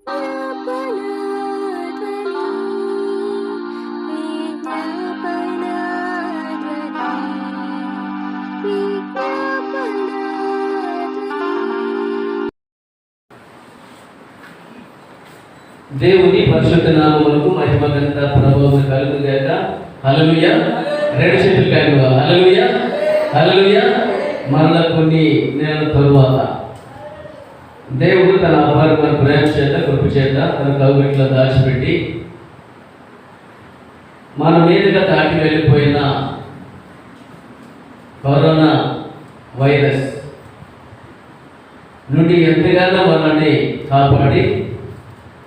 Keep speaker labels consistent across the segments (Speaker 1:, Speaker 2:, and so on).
Speaker 1: దేవుని పరిశుద్ధ నామమునకు మహిమ ఘనత ప్రభావం కలుగుగాక. హల్లెలూయా. రెండు చేతులు కానుగా హల్లెలూయా హల్లెలూయా. మరల కొన్ని నెలల తరువాత దేవుడు తన అపారమైన ప్రేమ చేత కృప చేత తన కౌగిట్లో దాచిపెట్టి మన మీదుగా దాటి వెళ్ళిపోయిన కరోనా వైరస్ నుండి ఎంతగానో మనల్ని కాపాడి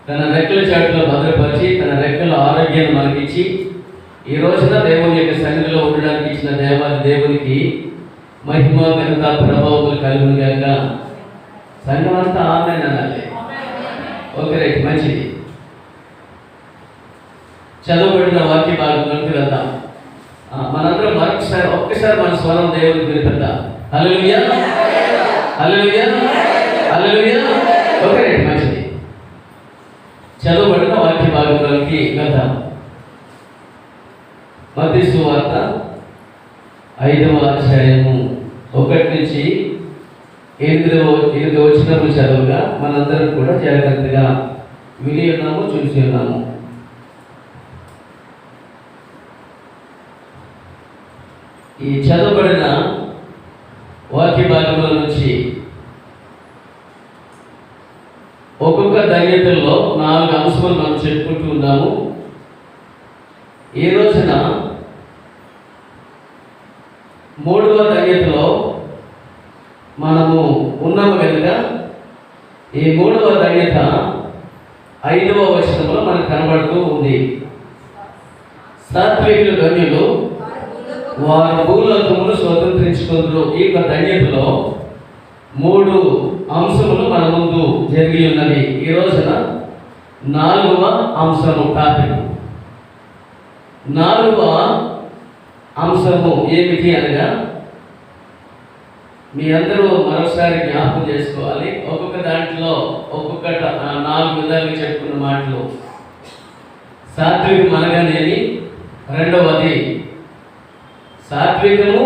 Speaker 1: తన రెక్కల చాటులో భద్రపరిచి తన రెక్కల ఆరోగ్యాన్ని మనకిచ్చి ఈ రోజున దేవుని యొక్క సన్నిధిలో ఉండడానికి ఇచ్చిన దేవునికి మహిమ ఘనత ప్రభావాలు కలుగునుగాక. సంఘం అంతా ఆమేన్ అనాలి. ఓకే, రైట్, మంచిది. చదవబడిన వాక్య భాగంలోకి వెళ్దాం. మనందరం ఒక్కసారి మన స్వరం దేవునికి వినిపిద్దాం. హల్లెలూయా హల్లెలూయా హల్లెలూయా. ఓకే, రైట్, మంచిది. చదవబడిన వాక్య భాగంలోకి వెళ్దాం. మత్తయి సువార్త 5వ అధ్యాయము 1 నుంచి 8వ వచనములు చదవగా మనందరం కూడా జాగ్రత్తగా విని ఉన్నాము, చూసి ఉన్నాము. ఈ చదవబడిన వాక్య భాగంలో నుంచి ఒక్కొక్క ధన్యతల్లో 4 అంశాలు మనం చెప్పుకుంటూ ఉన్నాము. ఈ రోజున 3వ ధన్యతలో మనము ఉన్నాము కనుక ఈ 3వ ధన్యత 5వ వచనంలో మనకు కనబడుతూ ఉంది. సాత్వికులు ధన్యులు, వారు భూలోకమును స్వతంత్రించుకుందరు. ఈ యొక్క ధన్యతలో 3 అంశములు మన ముందు జరిగి ఉన్నవి. ఈ రోజున 4వ అంశము టాపిక్. 4వ అంశము ఏమిటి అనగా మీ అందరూ మరోసారి జ్ఞాపకం చేసుకోవాలి. ఒక్కొక్క దాంట్లో ఒక్కొక్క 4 విధాలుగా చెప్పుకున్న మాటలు. సాత్వికం అనగానేమి, రెండవది సాత్వికము,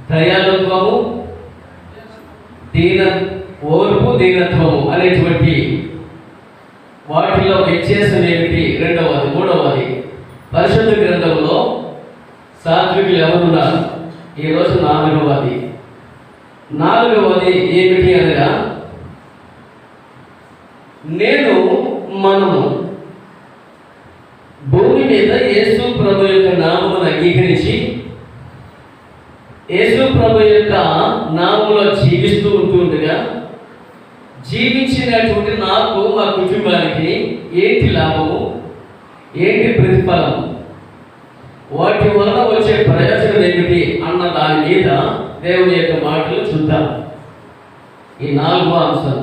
Speaker 1: దయాళుత్వము, ఓర్పు, దీనత్వము అనేటువంటి వాటిలో వ్యత్యాసం ఏమిటి రెండవది. మూడవది పరిశుద్ధ గ్రంథంలో సాత్వికులు ఎవరున్నారు? ఈరోజు 4వది. 4వది ఏమిటి అనగా మనము భూమి మీద యేసు ప్రభు యొక్క నామమును అంగీకరించి యేసు ప్రభు యొక్క నామములో జీవిస్తూ ఉంటుండగా జీవించినటువంటి నాకు, మా కుటుంబానికి ఏంటి లాభము, ఏంటి ప్రతిఫలం, వాటి వలన వచ్చే ప్రయోజనం ఏమిటి అన్న దాని మీద దేవుని యొక్క మాటలు చూద్దాం. ఈ 4వ అంశం.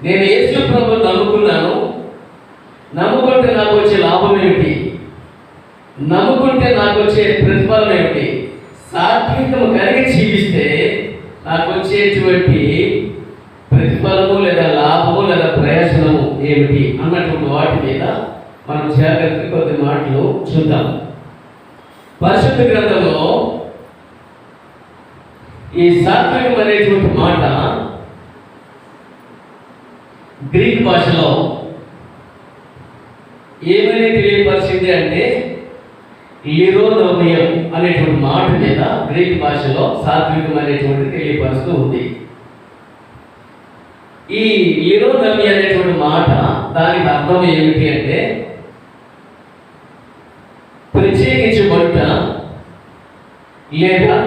Speaker 1: నేను యేసు ప్రభువును నమ్ముకున్నాను, నమ్ముకుంటే నాకు వచ్చే లాభం ఏమిటి, నమ్ముకుంటే నాకు వచ్చే ప్రతిఫలం ఏమిటి, సాత్వికము కలిగి జీవిస్తే నాకు వచ్చేటువంటి ప్రతిఫలము లేదా లాభము లేదా ప్రయోజనము ఏమిటి అన్నటువంటి వాటి మీద మనం జాగ్రత్తగా కొద్ది మాటలు చూద్దాం. పరిశుద్ధ గ్రంథంలో ఈ సాత్వికం అనేటువంటి మాట గ్రీక్ భాషలో ఏమని తెలియపరిచింది అంటే లిరోనోమియం అనేటువంటి మాట మీద గ్రీక్ భాషలో సాత్వికం అనేటువంటి తెలియపరుస్తూ ఉంది. ఈ లిరోనోమి అనేటువంటి మాట దానికి అర్థం ఏమిటి అంటే ప్రత్యేకించబడ్డ లేదా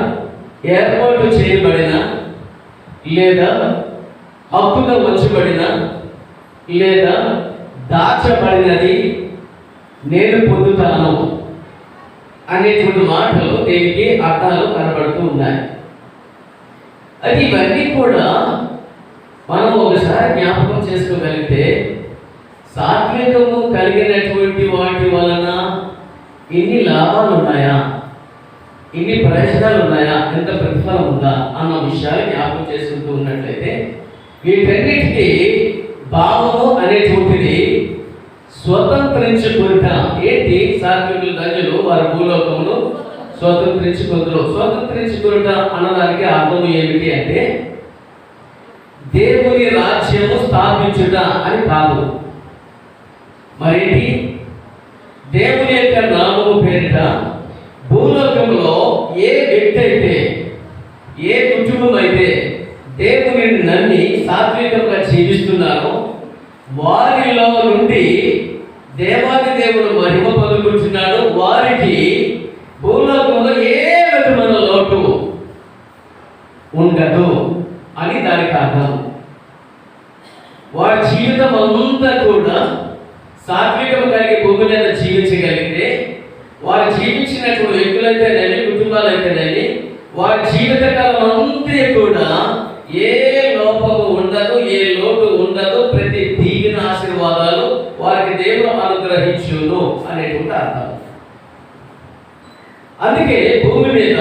Speaker 1: ఏర్పాటు చేయబడిన లేదా హక్కుగా వచ్చబడిన లేదా దాచబడినది నేను పొందుతాను అనేటువంటి మాటలు దీనికి అర్థాలు కనబడుతూ ఉన్నాయి. అది ఇవన్నీ కూడా మనం ఒకసారి జ్ఞాపకం చేసుకోగలిగితే సాత్వికము కలిగినటువంటి వాటి వలన ఇన్ని లాభాలు ఉన్నాయా, ఇన్ని ప్రయోజనాలు ఉన్నాయా, ఎంత ప్రతిఫలం ఉందా అన్న విషయాలు జ్ఞాపకం చేసుకుంటూ ఉన్నట్లయితే వీటన్నిటికీ భావము అనేటువంటిది స్వతంత్రించుకుంట. ఏంటి? సాత్వికులు ధన్యులు, వారి భూలోకమును స్వతంత్రించుకుందరు. స్వతంత్రించుకుంట అన్నదానికి అర్థం ఏమిటి అంటే దేవుని రాజ్యము స్థాపించుట అని కాదు. మరేంటి? దేవుని యొక్క నామము పేరిట భూలోకంలో ఏ వ్యక్తి అయితే, ఏ కుటుంబం అయితే దేవుని నమ్మి సాత్వికంగా జీవిస్తున్నారో వారిలో నుండి దేవాది దేవుడు మహిమ పొందుకుంటున్నాడు. వారికి భూలోకంలో ఏ విధమైన లోటు ఉండదు అని దానికి అర్థం. వారి జీవితం అంతా కూడా సాత్వికం కలిగి భూమి మీద జీవించగలిగితే, వారు జీవించినటువంటి వ్యక్తులైతేనేమి, కుటుంబాలైతేనేమి, వారి జీవితకాలం అంతా కూడా ఏ లోపము ఉండదు, ఏ లోటు ఉండదు. ప్రతి దీవెన ఆశీర్వాదాలు వారికి దేవుడు అనుగ్రహించును అనేటువంటి అర్థం. అందుకే భూమి మీద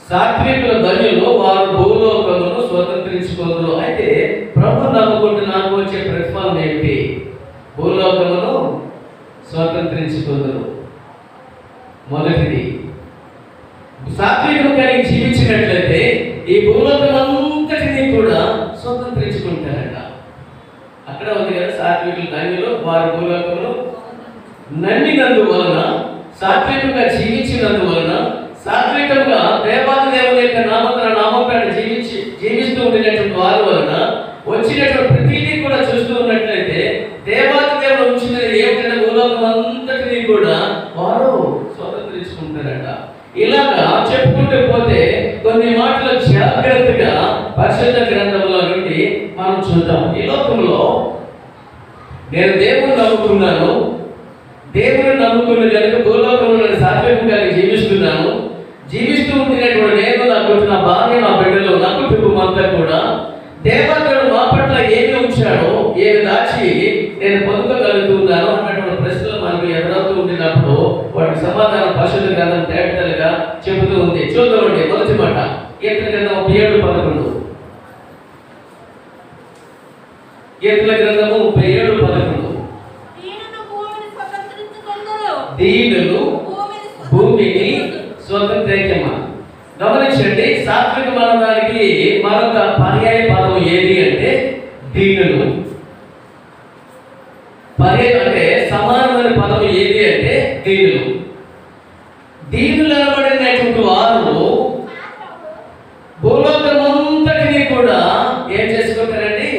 Speaker 1: సాత్వికుల ధన్యులు, వారు భూలోకమును స్వతంత్రించుకుందరు. అయితే ప్రభు నమ్ముకుంటూ నాకు వచ్చే ప్రతిఫలం ఏమిటి? భూలోకమును స్వతంత్రించుకుందరు. మొదటిది, సాత్వికం కలిగి జీవించినట్లయితే ఈ భూలోకమంతటిని కూడా స్వతంత్రించుకుంటారట. అక్కడ ఉంది కదా, సాత్వికులు ధన్యులు, వారి భూలోకమును నమ్మినందువలన, సాత్వికంగా జీవించినందువలన, సాత్వికంగా దేవాది దేవుని యొక్క నామకాన్ని జీవిస్తూ ఉండినటువంటి వారి వలన వచ్చినటువంటి ప్రతిదీ కూడా చూస్తూ ఉన్నట్లయితే దేవాది దేవుడు ఉంచినది ఏమిటంటే భూలోకం అంతటినీ కూడా వారు స్వతంత్రించుకుంటారట. ఇలాగా చెప్పుకుంటూ పోతే కొన్ని మాటలు జాగ్రత్తగా పరిశుద్ధ గ్రంథంలో నుండి మనం చూద్దాం. ఈ లోకంలో నేను దేవుని నమ్ముకున్నాను, దేవుని నమ్ముకున్న కనుక భూలోకంలో నేను సాత్వికంగా జీవిస్తున్నాను. జీవిస్తూ ఉండినటువంటి నేను, నా భార్య, నా బిడ్డలు, నా కుటుంబం అంతా కూడా దేవతడు మా పట్ల ఏమి ఉంచాడో, ఏమి దాచి నేను పొందుకోగలుగుతున్నాను అన్నటువంటి ప్రశ్నలు మనకు ఎదురవుతూ ఉండినప్పుడు వాటికి సమాధానం పరిశుద్ధ గ్రంథం తేటగా చెబుతూ ఉంది. చూద్దామండి. మొదటి మాట కీర్తన గ్రంథం 37:11. కీర్తన గ్రంథము 37:11. దీనులు భూమిని స్వతంత్రించమా. గమనించండి, సాత్వికం అనడానికి మరొక పర్యాయ పదం ఏది అంటే దీనులు. పర్యాయం అంటే సమానమైన పదం ఏది అంటే దీనులు. దీనులు అనబడినటువంటి వారు భూలోకమంతటిని కూడా ఏం చేసుకుంటారండి?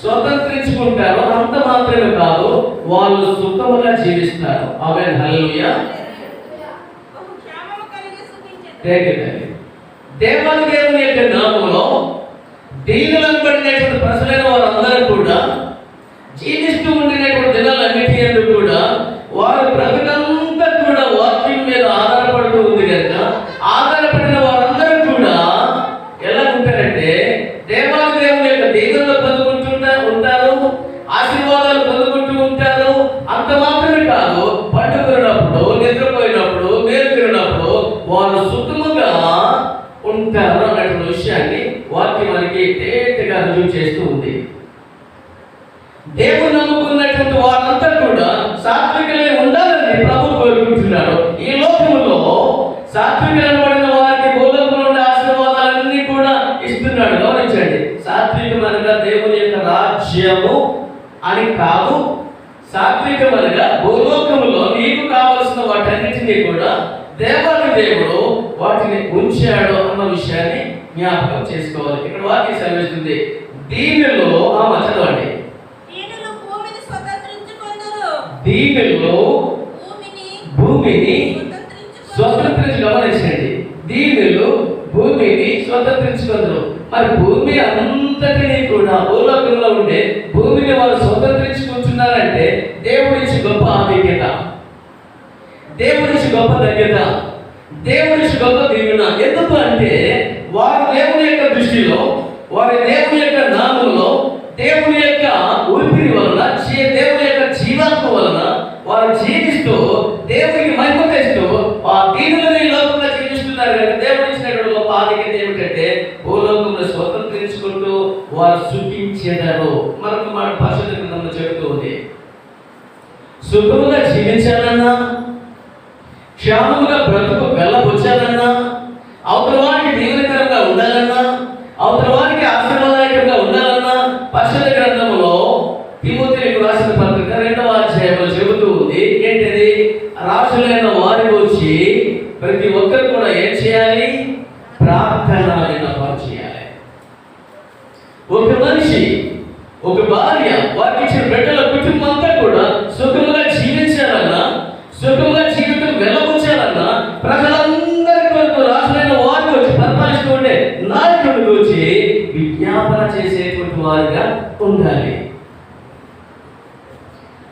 Speaker 1: స్వతంత్రించుకుంటారు. అంత మాత్రమే కాదు, వాళ్ళు సుఖముగా జీవిస్తారు. ఆమేన్, హల్లెలూయా. దేవాది దేవుని యొక్క నామములో దీనులను పడినటువంటి ప్రజలైన వారందరూ కూడా జీవిస్తూ ఉండినటువంటి దినాలన్నిటి యందు కూడా వారి బ్రతుకంతా కూడా వాక్యం మీద ఆధారపడుతూ ఉంది కనుక ఆధారపడిన వారందరూ కూడా ఎలా ఉంటారంటే దేవాది దేవుని యొక్క దీవెనలు పొందుకుంటూ ఉంటారు, ఆశీర్వాదాలు పొందుకుంటూ ఉంటారు. అంత మాత్రమే కాదు, పండుకున్నప్పుడు, నిద్రపోయినప్పుడు, మేలుకున్నప్పుడు వారు సుఖముగా ఉంటారు అన్నటువంటి విషయాన్ని వాక్యం మనకి తేటగా రుజువు చేస్తూ ఉంది. దేవుడు నమ్ముకున్నటువంటి వారంతా కూడా సాత్వికులై ఉండాలని ప్రభు కోరుకుంటున్నాడు. ఈ లోకంలో సాత్వికులను పడిన వారికి భూలోకంలో ఉండే ఆశీర్వాదాలన్నీ కూడా ఇస్తున్నాడు. గమనించండి, సాత్వికమనగా దేవుని యొక్క రాజ్యము అని కాదు. సాత్వికమనగా భూలోకములో నీకు కావలసిన వాటన్నిటినీ కూడా దేవాది దేవుడు వాటిని ఉంచాడు అన్న విషయాన్ని జ్ఞాపకం చేసుకోవాలి. ఇక్కడ వాక్యం సెలవిస్తుంది, దీనిలో చదవండి, దీనిలో భూమిని స్వతంత్రించి. గమనించండి, దీనిలో భూమిని స్వతంత్రించుకుందరు. మరి భూమి అంతటినీ కూడా భూలోకంలో ఉండే భూమిని వారు స్వతంత్రించుకుంటున్నారంటే దేవుడిచ్చి గొప్ప ఆధిక్యత, దేవుడిచ్చి గొప్ప ధన్యత, దేవుడిచ్చి గొప్ప దీవెన. ఎందుకు అంటే వారు దేవుని యొక్క దృష్టిలో, వారి దేవుని యొక్క నామంలో, దేవుని యొక్క ఊపిరి వలన, దేవుని యొక్క జీవాత్మ వలన వారు జీవిస్తూ దేవునికి మహిమ తెస్తూ ఆ దీనులను ఈ లోకంలో జీవిస్తున్నారు కనుక దేవుడు ఇచ్చినటువంటి గొప్ప ఆధిక్యత ఏమిటంటే భూలోకంలో స్వతంత్రించుకుంటూ వారు సుఖించెదరు. మరొక మాట పరిశుద్ధ గ్రంథంలో చెబుతూ ఉంది, సుఖముగా జీవించాలన్నా, క్షేమముగా బ్రతుకు వెళ్ళబొచ్చాలన్నా, అవతల వారికి దీవెనకరంగా ఉండాలన్నా, అవతల వారికి ఆశీర్వాదకరంగా ఉండాలన్నా, పరిశుద్ధ గ్రంథంలో తిమోతికి రాసిన పత్రిక 2వ అధ్యాయంలో చెబుతూ ఉంది. ఏంటిది? రాజులైన వారి వచ్చి ప్రతి ఒక్కరు కూడా ఏం చేయాలి? ప్రార్థన విన్నపాలు చేయాలి. ఒక మనిషి, ఒక భార్య, వారికి ఇచ్చిన బిడ్డల కుటుంబం అంతా కూడా సుఖముగా జీవించాలన్నా, సుఖముగా జీవితం వెళ్ళబుచ్చాలన్నా, ప్రజలందరి కొరకు రాజులైన వారికి వచ్చి పరిపాలిస్తూ ఉండే నాయకుడికి వచ్చి విజ్ఞాపన చేసేటువంటి వారిగా ఉండాలి.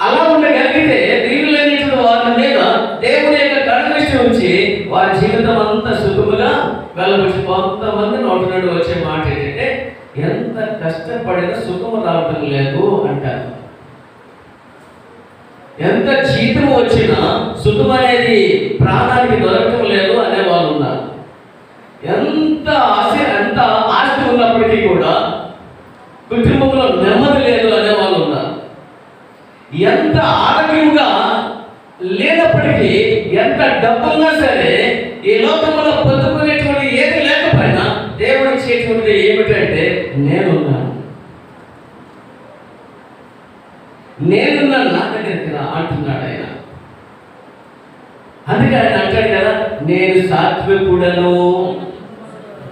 Speaker 1: అలా ఉండగలిగితే దీవులైనటువంటి వారి మీద దేవుని యొక్క కనుదృష్టి ఉంచి వారి జీవితం అంతా సుఖముగా వెళ్ళవచ్చు. కొంతమంది నోటి నుండి వచ్చే మాట ఏంటంటే, ఎంత కష్టపడినా సుఖము రావటం లేదు అంటారు. ఎంత జీతం వచ్చినా సుఖం అనేది ప్రాణానికి దొరకటం లేదు అనే వాళ్ళు ఉన్నారు. ఎంత ఆస్తి ఉన్నప్పటికీ కూడా కుటుంబంలో నెమ్మది లేదు అనే వాళ్ళు ఉన్నారు. ఎంత ఆరోగ్యంగా లేనప్పటికీ, ఎంత డబ్బున్నా సరే, ఈ లోకంలో పొందుకునేటువంటి ఏది లేకపోయినా దేవుడు ఇచ్చేటువంటి ఏమిటంటే నేనున్నాను నా దగ్గరికి రా అంటున్నాడు ఆయన. అందుకే ఆయన అంటాడు కదా, నేను సాత్వికుడను,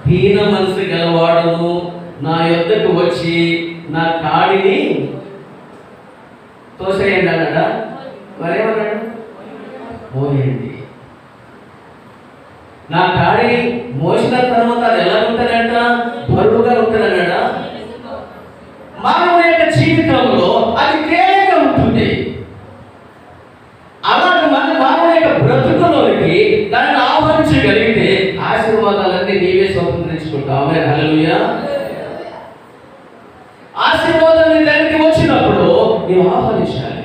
Speaker 1: దీన మనసు గలవాడును, నా యొద్దకు వచ్చి నా కాడిని తోసేయండి అన్నాడా? మరేమన్నాడు? మోయండి. నా కాడిని మోసిన తర్వాత అది ఎలా ఉంటుందంట? బరువుగా ఉంటుందన్నాడా? మానవుని యొక్క జీవితంలో అది తేలికగా ఉంటుంది. అలాగే మానవుని యొక్క బ్రతుకులోనికి దాన్ని ఆహ్వానించగలిగితే ఆశీర్వాదాలన్నీ నీవే స్వతంత్రించుకుంటావు. ఆమేన్, హల్లెలూయా. ఆశీర్వాదాలు నీ దగ్గరికి వచ్చినప్పుడు నీవు ఆహ్వానించాలి.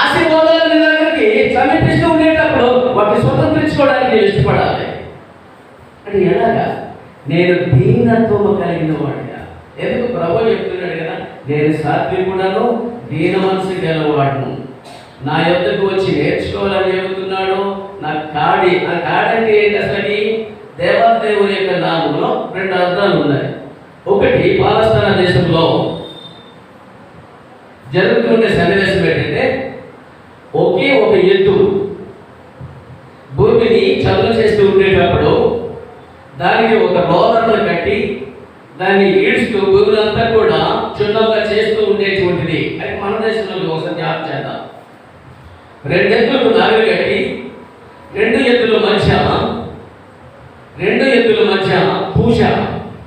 Speaker 1: ఆశీర్వాదాలు నీ దగ్గరికి సమీపిస్తూ ఉండేటప్పుడు వాటిని స్వతంత్రించుకోవడానికి నేను ఇష్టపడాలి. అంటే ఎలాగా? నేను దీనత్వము కలిగిన వాడిగా. ఎందుకు? ప్రభు చెప్తున్నాడు కదా, నేను సాత్వికుడను, దీన మనసు గలవాడును, నా యొద్దకు వచ్చి నేర్చుకోవాలని చెబుతున్నాడు. నా కాడి అంటే ఏంటి? అసలు దేవాదేవుని యొక్క నామంలో 2 అర్థాలు ఉన్నాయి. ఒకటి, పాలస్తీనా దేశంలో జరుగుతుండే సన్నివేశం ఏంటంటే, ఒకే ఒక ఎద్దు భూమిని చదును చేస్తూ ఉండేటప్పుడు దానికి ఒక రోలర్ను కట్టి దాన్ని ఈడుస్తూ భూములంతా కూడా చున్నంగా చేస్తూ ఉండేటువంటిది. అది మన దేశంలో ఒకసారి జ్ఞాపకం చేద్దాం. 2 ఎద్దులకు నాలుగు కట్టి 2 ఎద్దుల మధ్య పూజ,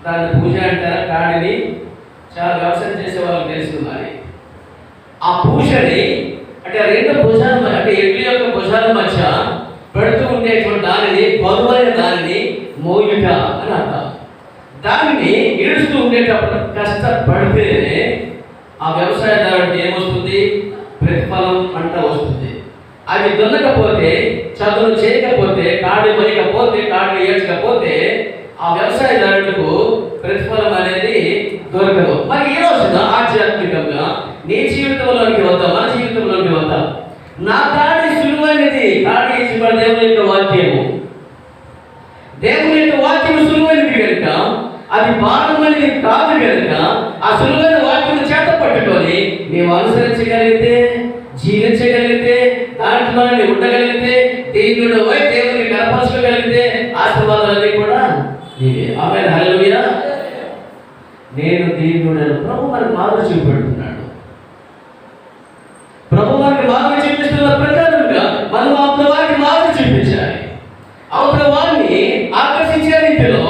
Speaker 1: దాన్ని పూజ అంటారా? కాడిని చాలా వ్యవసాయం చేసే వాళ్ళకి తెలుసుకున్నారు. ఆ పూజని అంటే 2 భుజాల అంటే ఎడ్ల యొక్క భుజాల మధ్య పెడుతూ ఉండేటువంటి దానిని, బరువైన దానిని మోయుట అని అంటాం. దానిని ఈడుస్తూ ఉండేటప్పుడు కష్టపడితేనే ఆ వ్యవసాయదారుడికి ఏమొస్తుంది? ప్రతిఫలం పంట వస్తుంది. అది దున్నకపోతే, చదువు చేయకపోతే, కాడి మొయ్యకపోతే, కాడి ఏడ్చకపోతే ఆ వ్యవసాయదారుడికి ప్రతిఫలం అనేది దొరకదు. మరి ఈ రోజున ఆధ్యాత్మికంగా నీ జీవితంలోనికి వద్దాం, మన జీవితంలోనికి వద్దాం. నా కాడి సులువైనది. కాడి దేవుని యొక్క వాక్యము. దేవుని యొక్క వాక్యం సులువైనది కనుక, అది భారమైనది కాదు కనుక, ఆ సులువైన వాక్యం చేత పట్టుకొని నీవు అనుసరించగలిగితే, జీవించగలిగితే, దాంట్లో ఉండగలిగితే, దేవుని దేవునికి కనపరచగలిగితే ఆశీర్వాదాలన్నీ కూడా నీవే. ఆమేన్, హల్లెలూయా. నేను దేవుడను. ప్రభు మనకు మాదిరి చూపెడుతున్నాడు. ప్రభు మనకి మాదిరి చూపిస్తున్న ప్రకారంగా మనం అవతల వారికి మాదిరి చూపించాలి. అవతల వారిని ఆకర్షించే రీతిలో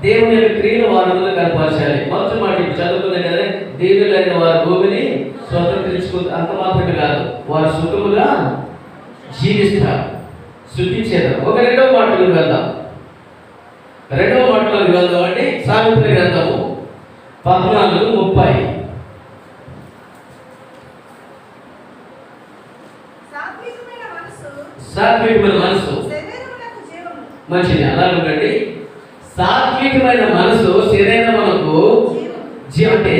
Speaker 1: దేవుని యొక్క క్రియలు వారి ముందు కనపరచాలి. మొదటి మాట చదువుకునే కదా, దేవులైన వారి భూమిని స్వతంత్రించుకుంటే అంత మాత్రమే కాదు, వారు సుఖముగా జీవిస్తారు, సుఖించేదారు. ఒక 2వ మాటలోకి వెళ్దాం. 2వ మాటలోకి వెళ్దాం అండి. సామెతల గ్రంథము 14:30. సాత్వికమైన మనసు మంచిది. అలా ఉండండి. సాత్వికమైన మనసు శరీరమునకు అంటే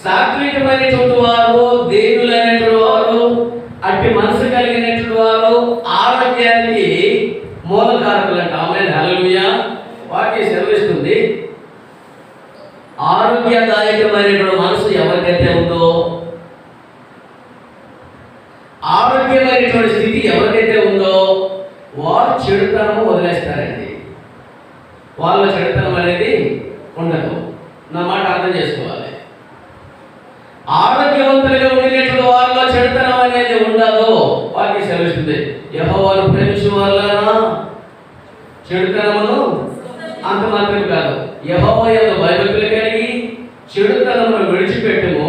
Speaker 1: సాత్వికమైనటువంటి వారు, దేవులైనటువంటి వారు, అట్టి మనసు కలిగినటువంటి వారు ఆరోగ్యానికి మూలకారకులు అంట. ఆమేన్, హల్లెలూయా. వాక్యం సెలవిస్తుంది, ఆరోగ్యదాయకమైనటువంటి మనసు ఎవరికైతే ఉందో, ఆరోగ్యమైనటువంటి స్థితి ఎవరికైతే ఉందో వారు చెడుతనము వదిలేస్తారండి. వాళ్ళ చెడుతనం అనేది ఉండదు. నా మాట అర్థం చేసుకోవాలి. ఆరోగ్యవంతులుగా ఉండేటువంటి వారిలో చెడుతనం అనేది ఉండదు. వాక్యం సెలవిస్తుంది, యెహోవాను ప్రేమించు వాళ్ళారా చెడుతనమును అంత మాత్రమే కాదు, యెహోవా యందు భయభక్తులు కలిగి చెడుతనమును విడిచిపెట్టుము,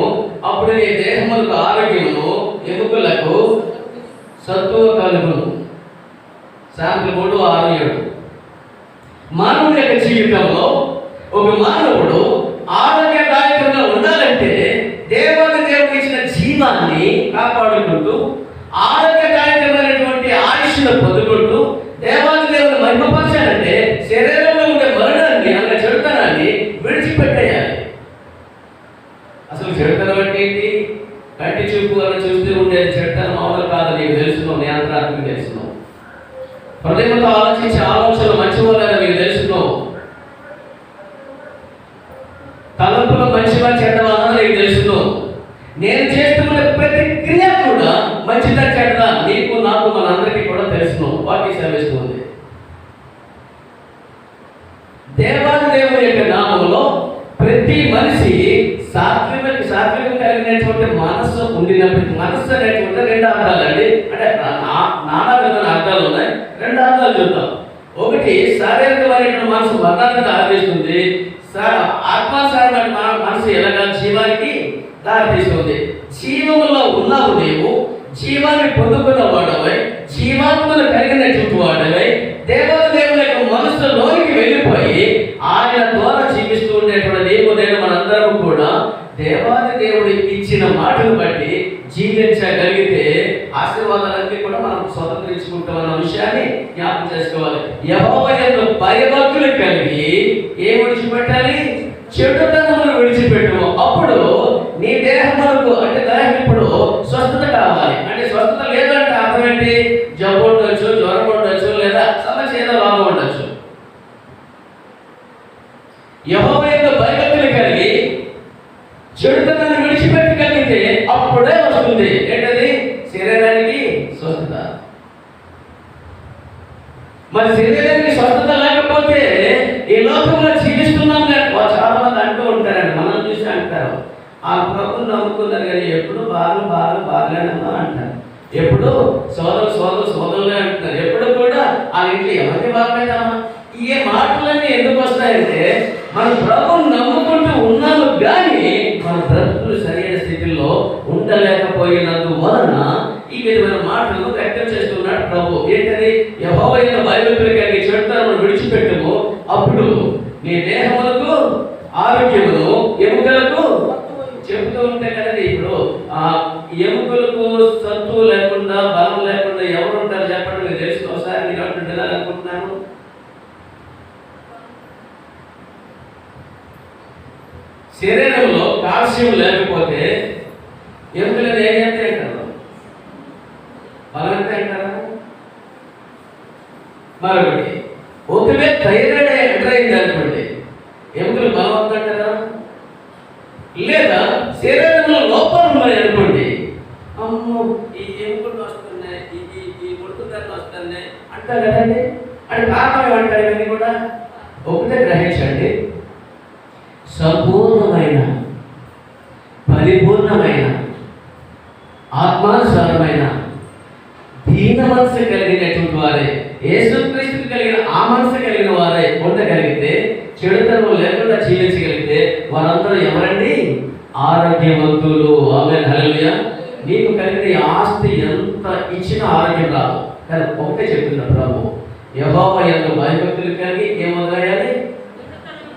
Speaker 1: అప్పుడు నీ దేహములకు ఆరోగ్యమును, ఎముకలకు సత్తువ కలుగును. శాంతులు 3:6-7. మానవుని యొక్క జీవితంలో ఒక మానవుడు ఆరోగ్యదాయకంగా ఉండాలంటే దేవుడు ఇచ్చిన జీవాన్ని కాపాడుకుంటూ, ఆరోగ్యదాయకమైనటువంటి ఆయుష్ను పొందుకుంటూ దేవుని మహిమపరచాలంటే శరీరంలో ఉండే మరణాన్ని, అనగా చెడుతనాన్ని విడిచిపెట్టేయాలి. అసలు చెడుతనం అంటే ఏంటి? కంటి చూపు వల్ల చూస్తూ ఉండేది చెడుతనం అవును కాదు నీకు తెలుసును, నీ అంతరాత్మకు తెలుసును. హృదయంతో ఆలోచించే ఆలోచనలు మంచివాళ్ళని మీకు తెలుసును. తలంపులు మంచివా చెడ్డవా నీకు తెలుసును. నేను చేస్తున్న ప్రతి క్రియ కూడా మంచిదా చెడ్డదా నీకు, నాకు, మనందరికీ కూడా తెలుసును. వాక్యం సెలవిస్తుంది. దేవుని యొక్క నామములో ప్రతి మనిషి సాత్వికం కలిగినటువంటి మనస్సు ఉండినప్పటికీ, మనస్సు అనేటువంటి 2 అర్థాలు అండి. అంటే నానా విధమైన అర్థాలు ఉన్నాయి. 2 అర్థాలు చూద్దాం. ఒకటి, శారీరకమైనటువంటి మనసు మరణానికి దారితీస్తుంది. ఆత్మానుసారమైన మనసు ఎలాగా జీవానికి దారితీస్తుంది. జీవములో ఉన్నావు నీవు, జీవాన్ని పొందుకున్న వాడవై, జీవాత్మను కలిగినటువంటి వాడవై, దేవుని యొక్క మనసులోనికి వెళ్ళిపోయి ఆయన ద్వారా జీవిస్తూ ఉండేటువంటి నీవు, నేను మనందరం కూడా దేవాది దేవుడు ఇచ్చిన మాటను బట్టి జీవించగలిగితే ఆశీర్వాదాలన్నీ కూడా మనం స్వతంత్రించుకుంటామన్న విషయాన్ని జ్ఞాపకం చేసుకోవాలి. యెహోవా యందు భయభక్తులు కలిగి ఏం విడిచిపెట్టాలి? చెడుతనమును విడిచిపెట్టుము. అప్పుడు నీ దేహమునకు, అంటే దేహం ఇప్పుడు స్వస్థత కావాలి. అంటే స్వస్థత లేదంటే అర్థం ఏంటి? జబ్బు ఉండొచ్చు, జ్వరం ఉండొచ్చు, లేదా సమస్య ఏదో లాభం ఉండొచ్చు. యెహోవా యందు భయభక్తులు కలిగి చెడుతనాన్ని విడిచిపెట్టగలిగితే అప్పుడే వస్తుంది ఏంటది? శరీరానికి స్వస్థత. మరి శరీరానికి స్వస్థత లేకపోతే ఈ లోకంలో జీవిస్తున్నాం కానీ చాలా మంది అంటూ ఉంటారండి, మనం చూసి అంటారు, ఆ ప్రభుత్వం నమ్ముకున్నారు కానీ ఎప్పుడు బాధలేనమ్మా అంటారు. ఎప్పుడు సోదరులే అంటున్నారు. ఎప్పుడు కూడా ఆ ఇంట్లో ఎవరికి బాగలేదమ్మా. ఈ మాటలన్నీ ఎందుకు వస్తాయంటే మన ప్రభువుని నమ్ముకుంటూ ఉన్నాము కానీ మన బ్రతుకులు సరైన స్థితిలో ఉండలేకపోయినందువలన ఈ విధమైన మాటలను వ్యక్తం చేస్తున్నాడు ప్రభు. ఏంటది? యెహోవా యందు భయభక్తులు కలిగి చెడుతనమును విడిచిపెట్టుము, అప్పుడు నీ దేహములకు ఆరోగ్యమును, ఎముకలకు చెబుతూ ఉంటే కదండి. ఇప్పుడు ఆ ఎముకలకు సత్తు లేకుండా, బలం లేకుండా ఎవరు ఉంటారు చెప్పండి? మీకు తెలుసు. ఒకసారి మీరు అంటుంటారా అనుకుంటున్నాను. శరీరంలో కాల్షియం లేకపోతే ఎముకలను ఏం చేస్తే అంటారు? బలం ఎంత అంటారా? మరొకటి, ఒకవేళ థైరాయిడ్ ఎంటర్ అయింది అనుకోండి, ఎముకలు బలవంతం అంటారా? లేదా శరీరంలో లోపాలు ఉన్నాయి అనుకోండి, అమ్మో ఈ ఎముకలు వస్తున్నాయి, ఈ ముడుకుదారులు వస్తున్నాయి అంటారు కదండి. అంటే కారణం ఏమంటారు? ఇవన్నీ కూడా ఒకటే గ్రహించండి, సంపూర్ణమైన, పరిపూర్ణమైన, ఆత్మానుసారమైన దీన మనసు కలిగినటువంటి వారే, యేసుక్రీస్తుకు కలిగిన ఆ మనసు కలిగిన వారే ఉండగలిగితే, చెడుతనం లేకుండా జీవించగలిగితే వారందరూ ఎవరండి? ఆరోగ్యవంతులు. ఆమేన్, హల్లెలూయా. నీకు కలిగిన ఆస్తి ఎంత ఇచ్చినా ఆరోగ్యం రాదు. కానీ ఒకటే చెప్తున్నా ప్రభు, యెహోవా యందు భయభక్తులు కలిగి ఏమొదలయ్యాలి?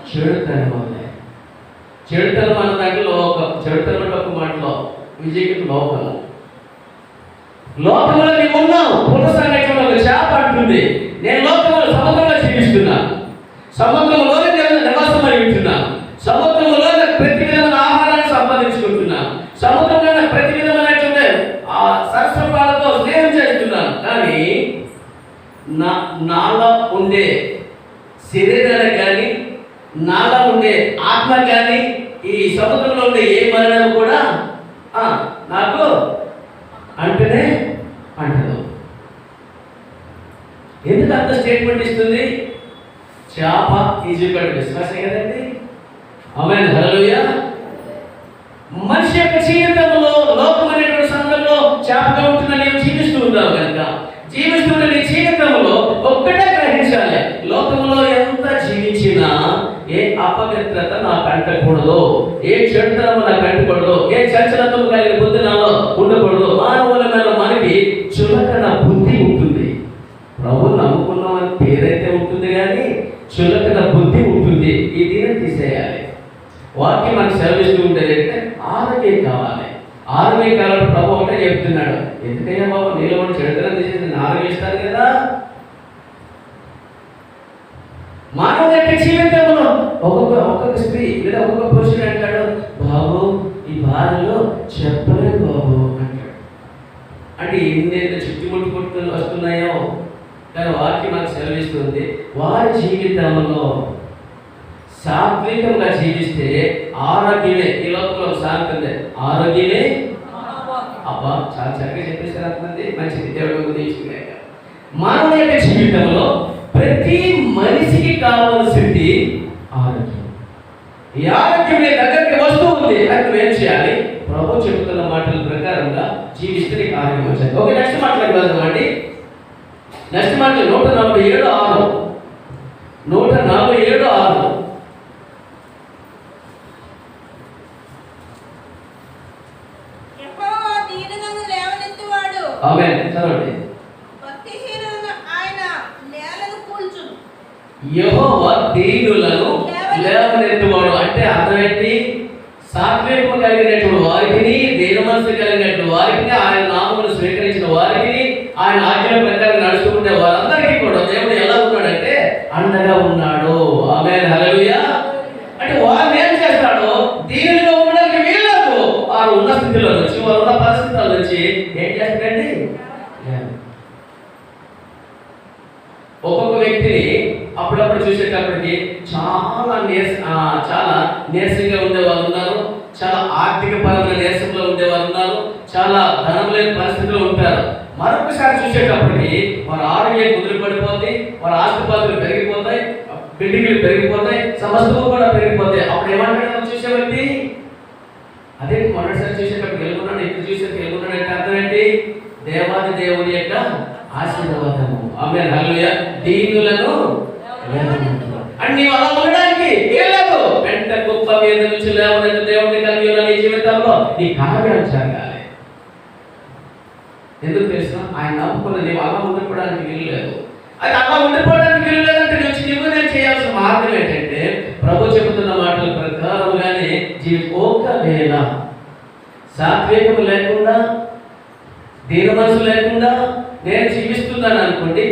Speaker 1: చెడుతనం వదిలేయాలి. చెడుతనం అన్న దాంట్లో ఒక చెడుతనం ఒక మాటలో విజయకు లోకము. లోకంలో నీవు ఉన్నావు. పులస అనేటువంటి ఒక చేప అంటుంది, నేను లోకంలో సముద్రంలో జీవిస్తున్నాను. సముద్రంలోనే నేను నివాసమై ఉంటున్నాను. సముద్రంలో ప్రతి విధమైన ఆహారాన్ని సంపాదించుకుంటున్నాను. సముద్రంలో ప్రతి విధమైనటువంటి ఆ సరస్వపాలతో స్నేహం చేస్తున్నాను. కానీ నాలో ఉండే శరీరాన్ని కానీ, నాలో ఉండే ఆత్మ కానీ, ఈ సముద్రంలో ఉండే ఏ మరణం కూడా నాకు అంటనే అంటదు. ఎందుకు అంత స్టేట్మెంట్ ఇస్తుంది? చేప ఈజీపడి విశ్వాసం కదండి. ఆమేన్, హల్లెలూయా. మనిషి యొక్క జీవితంలో లోకం అనేటువంటి సందర్భంలో చేపగా ఉంటున్న నేను జీవిస్తూ ఉన్నావు కనుక, జీవిస్తున్న నీ జీవితంలో ఒక్కటే గ్రహించాలి, లోకంలో ఎంత జీవించినా ఏ అపవిత్రత నాకు అంటకూడదు, ఏ చెడుతనం నాకు అంటకూడదు, ఏ చంచలత్వం కలిగిన బుద్ధి నాలో ఉండకూడదు. మానవులమైన మనకి చులకన బుద్ధి ఉంటుంది. ప్రభు నమ్ముకున్నామని పేరైతే ఉంటుంది కానీ చులకన బుద్ధి ఉంటుంది. ఈ దీన్ని తీసేయాలి. వాక్యం మనకు సెలవిస్తూ ఉండేది అంటే ఆరోగ్యం కావాలి. ఆరోగ్యం కావాలని ప్రభు ఒకటే చెప్తున్నాడు. ఎందుకయ్యా బాబు నీలో ఉన్న చెడుతనం తీసేసి నేను ఆరోగ్యిస్తాను కదా. మానవ యొక్క జీవితంలో ఒక్కొక్క స్త్రీ లేదా ఒక్కొక్క పురుషుడు అంటాడు, బాబు ఈ బాధలో చెప్పలేదు బాబు అంటాడు. అంటే ఎన్నెన్నో చుట్టుముట్టుకుంటూ వస్తున్నాయో, కానీ వాక్యం మనకు సెలవిస్తుంది వారి జీవితంలో సాత్వికంగా జీవిస్తే ఆరోగ్యమే. ఈ లోకంలో సాగుతుంది ఆరోగ్యమే. అబ్బా చాలా చక్కగా చెప్పేసారు అంతమంది. మంచిది, దేవుడు ఉద్దేశించాక. మానవ యొక్క జీవితంలో ప్రతి మనిషికి కావాల్సింది ఆరోగ్యం. ఈ ఆరోగ్యం నీ దగ్గరికి వస్తూ ఉంది. అది నువ్వేం చేయాలి? ప్రభు చెబుతున్న మాటల ప్రకారంగా జీవిస్తే నీకు ఆరోగ్యం వచ్చాయి. ఓకే, నెక్స్ట్ మాటలకు వెళ్దామండి. నెక్స్ట్ మాట 147:6. 147:6. ఆమేన్, చదవండి. యెహోవా దీనులను లేవనెత్తువాడు. అంటే అర్థం ఏంటి? సాత్వికము కలిగినటువంటి వారికి, దీన మనసు కలిగినటువంటి వారికి, ఆయన నామమును స్వీకరించిన వారికి, ఆయన ఆజ్ఞల ప్రకారం నడుచుకుంటే వారందరికీ కూడా దేవుడు ఎలా ఉన్నాడంటే అండగా ఉన్నాడు. ఆమేన్, హల్లెలూయా. అంటే వారు ఏం చేస్తాడు? దీనిలో ఉండడానికి వీల్లేదు. వారు ఉన్న స్థితిలో నుంచి, వారు ఉన్న పరిస్థితుల నుంచి ఏం చేస్తాడండి? ఒక్కొక్క వ్యక్తిని అప్పుడప్పుడు చూసేటప్పటికి చాలా నీరసంగా ఉండే వాళ్ళు ఉన్నారు, చాలా ఆర్థిక పరమైన నీరసంలో ఉండేవారు ఉన్నారు, చాలా ధనం లేని పరిస్థితిలో ఉంటారు. మరొకసారి చూసేటప్పటికి వారి ఆరోగ్యం కుదిరిపడిపోతాయి, వారి ఆస్తిపాస్తులు పెరిగిపోతాయి, బిల్డింగ్లు పెరిగిపోతాయి, సమస్తము కూడా పెరిగిపోతాయి. అప్పుడు ఏమంటాడు చూసే వ్యక్తి? అదే మొదటిసారి చూసేటప్పుడు వెళ్ళుకున్నాడు, ఇప్పుడు చూసేటప్పుడు వెళ్ళుకున్నాడు అంటే అర్థం ఏంటి? దేవాది దేవుని యొక్క ఆశీర్వాదము. ఆమేన్, హల్లెలూయా. దీనులను అన్ని అలా ఉండడానికి లేదు. వెంట గొప్ప మీద నుంచి లేవనెత్తి దేవుని కలిగి ఉన్న నీ జీవితంలో నీ కార్యాలు జరగాలి. ఎందుకు తెలుసా? ఆయన నమ్ముకున్న నీవు అలా ఉండిపోవడానికి వీలు లేదు. అది అలా ఉండిపోవడానికి వీలు లేదంటే నువ్వు నేను చేయాల్సిన మార్గం ఏంటంటే ప్రభు చెబుతున్న మాటల ప్రకారంగానే ఒకవేళ సాత్వికము లేకుండా, దీన మనసు లేకుండా నేను జీవిస్తున్నాను అనుకోండి,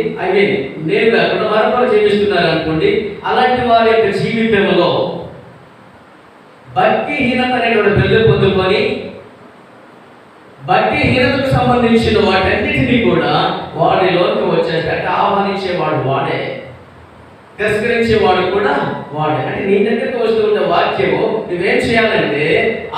Speaker 1: నేను కాకుండా మరొకరు జీవిస్తున్నారు అనుకోండి, అలాంటి వారి యొక్క జీవితంలో భక్తిహీనత అనేటువంటి పెళ్లి పొందుకొని భక్తిహీనతకు సంబంధించిన వాటన్నిటినీ కూడా వాడిలోకి వచ్చేటట్టు ఆహ్వానించేవాడు వాడే, తిరస్కరించేవాడు కూడా వాడే. అంటే నీ దగ్గరికి వస్తున్న వాక్యము నువ్వేం చేయాలంటే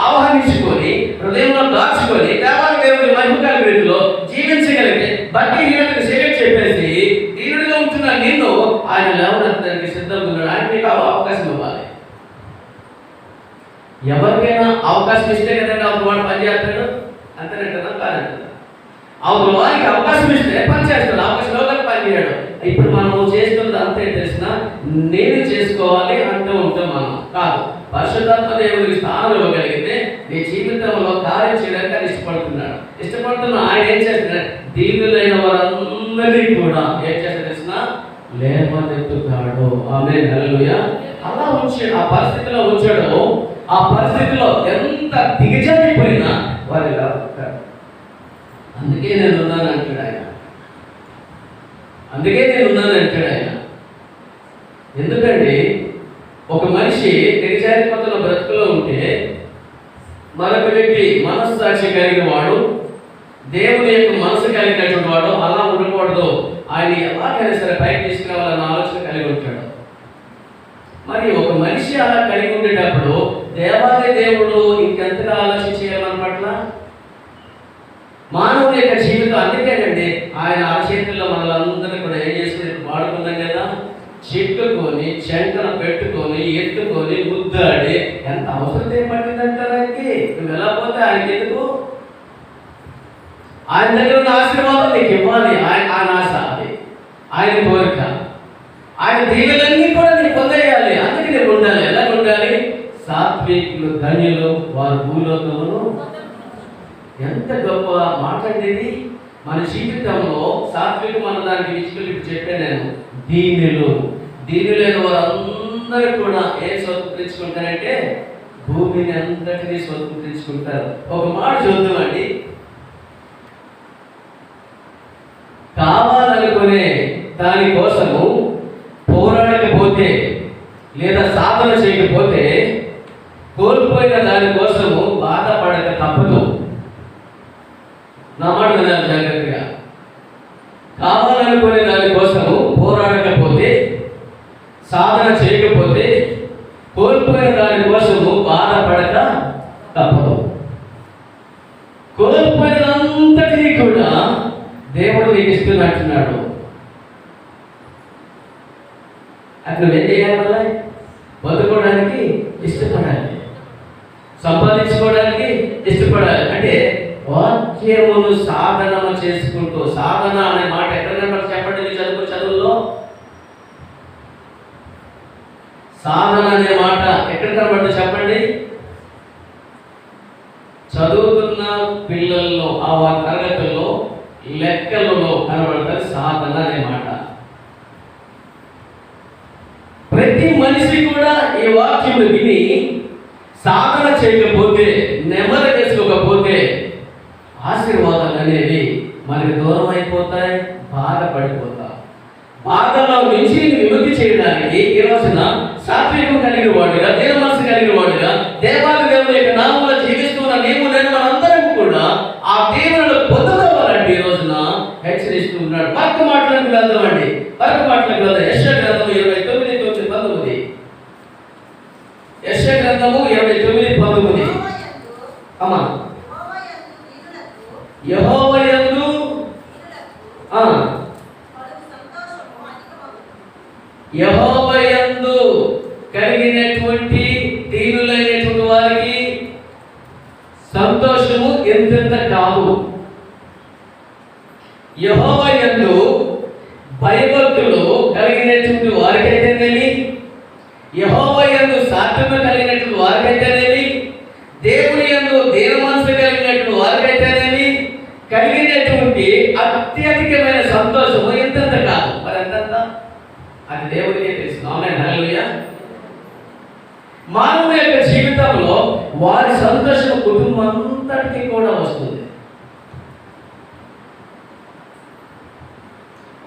Speaker 1: ఆహ్వానించుకొని హృదయంలో దాచుకొని దేవాలయ దేవుని మహిమకర రీతిలో జీవించగలిగితే భక్తిహీనతకు సెలెక్ట్ చెప్పేసి దీనుడిగా ఉంటున్న నిన్ను ఆయన లేవనెత్తడానికి సిద్ధంగా ఉన్నాడు. ఆయన నీకు అవకాశం ఇవ్వాలి. ఎవరికైనా అవకాశం ఇస్తే కదండి అవతల వాడు పనిచేస్తాడు. అంతేనంటారా? కాదంటారా? అవతల వారికి అవకాశం ఇస్తే పని చేస్తాడు, అవకాశం ఇవ్వడానికి పని చేయడు. ఇప్పుడు మనం చేస్తున్నది అంతే తెలిసిన నేను చేసుకోవాలి అంటూ ఉంటాం మనం. కాదు, పరిశుద్ధాత్మ దేవుడికి స్థానం ఇవ్వగలిగితే నీ జీవితంలో కార్యం చేయడానికి ఆయన ఇష్టపడుతున్నా. ఆయన ఏం చేస్తున్నాడు? దీనులైన వారందరినీ కూడా ఏం చేస్తాడు తెలిసిన లేవనెత్తుతాడు. ఆమేన్, హల్లెలూయా. అలా ఉంచాడు, ఆ పరిస్థితిలో ఉంచాడు. ఆ పరిస్థితిలో ఎంత దిగజారిపోయినా వారు ఇలా ఉంటారు. అందుకే నేను ఉన్నాను అంటాడు ఆయన. అందుకే నేను ఉన్నాను అంటాడు ఆయన. ఎందుకంటే ఒక మనిషి నిజాధిపతుల బ్రతుకులో ఉంటే మరొక వ్యక్తి మనస్సాక్షి కలిగిన వాడు, దేవుని యొక్క మనసు కలిగినటువంటి వాడు అలా ఉండకూడదు, ఆయన ఎలాగైనా సరే పైకి తీసుకురావాలన్న ఆలోచన కలిగి ఉంటాడు. మరి ఒక మనిషి అలా కలిగి ఉండేటప్పుడు దేవాది దేవుడు ఇంకెంతగా ఆలోచన చేయాలని పట్ల మానవుని యొక్క జీవితం. అందుకేనండి ఆయన అరచేతుల్లో మనలందరినీ కూడా ఏం చేసుకుని వాడుకున్నాం కదా, చెట్టుకొని చెంకన పెట్టుకొని ఎత్తుకొని ముద్దాడి ఎంత అవసరం ఏర్పడిందంటారానికి. నువ్వు ఎలా పోతే ఆయనకి ఎందుకు? ఆయన దగ్గర ఉన్న ఆశీర్వాదం నీకు ఇవ్వాలి. ఆయన ఆశ అది, ఆయన కోరిక, ఆయన దీవులన్నీ కూడా నీకు పొందేయాలి. అందుకే నీకు ఉండాలి. ఎలా ఉండాలి? సాత్వికులు ధన్యులు వారు భూలోకమును. ఎంత గొప్ప మాట అండి ఇది. మన జీవితంలో సాత్వికం అన్న దానికి విషయాలు ఇప్పుడు చెప్పాను నేను. దీనులైన వారందరూ కూడా ఏం స్వతంత్రించుకుంటారంటే భూమిని అంతటినీ స్వతంత్రించుకుంటారు. ఒక మాట చూద్దామండి. కావాలనుకునే దానికోసము పోరాడకపోతే లేదా సాధన చేయకపోతే కోల్పోయిన దానికోసము బాధపడక తప్పదు. నా మాట వినాలి జాగ్రత్తగా. కావాలనుకునే దానికోసము పోరాడకపోతే సాధన చేయకపోతే కోల్పోయిన దానికోసము బాధపడక తప్పదు. కోల్పోయినంతటినీ కూడా దేవుడు నీకు ఇస్తున్నట్టున్నాడు. అక్కడ ఏం చేయాలి? బతుకోవడానికి ఇష్టపడాలి, సంపాదించుకోవడానికి ఇష్టపడాలి. అంటే వాక్యమును సాధనము చేసుకుంటూ, సాధన అనే మాట ఎక్కడైనా చెప్పండి మీ చదువుల్లో. సాధన అనే మాట ఎక్కడ కనబడుతుంది చెప్పండి. చదువుతున్న పిల్లల్లో ఆ వారి తరగతుల్లో లెక్కలలో కనబడుతుంది సాధన అనే మాట. ప్రతి మనిషి కూడా ఈ వాక్యము విని సాధన చేయకపోతే, నెమ్మది చేసుకోకపోతే ఆశీర్వాదాలు అనేవి మనకి దూరం అయిపోతాయి, బాధపడిపోతాం. బాధలో నుంచి విముక్తి చేయడానికి ఈ రోజున సాత్వికం కలిగిన వాడుగా, దీన మనసు కలిగిన వాడుగా, దేవాది దేవుని యొక్క నామంలో జీవిస్తున్న నీవు నేను మనందరం కూడా ఆ దేవుని పొందుకోవాలంటే ఈ రోజున హెచ్చరిస్తూ ఉన్నాడు. పక్క మాటలకు వెళ్దామండి. పక్క మాటలకు వెళ్దాం. యెషయా గ్రంథము 29:19. యెషయా గ్రంథము 29:19. అమ్మా, యెహోవా యందు యెహోవా యందు కలిగినటువంటి దీనులైనటువంటి వారికి సంతోషము ఎంతెంత కాదు. యెహోవా యందు భయభక్తులు కలిగినటువంటి వారికైతేనేమి, యెహోవా యందు సాత్వికత కలిగినటువంటి వారికైతేనేమి, దేవుని యందు దీన మనసు కలిగినటువంటి వారికైతేనేమి కలిగినటువంటి అత్యధికమైన సంతోషము ఎంతెంత కాదు. మరి ఎంతెంత? అది దేవుడికే తెలుసు. ఆమేన్, హల్లెలూయా. మానవ యొక్క జీవితంలో వారి సంతోషం కుటుంబం అంతటికి కూడా వస్తుంది.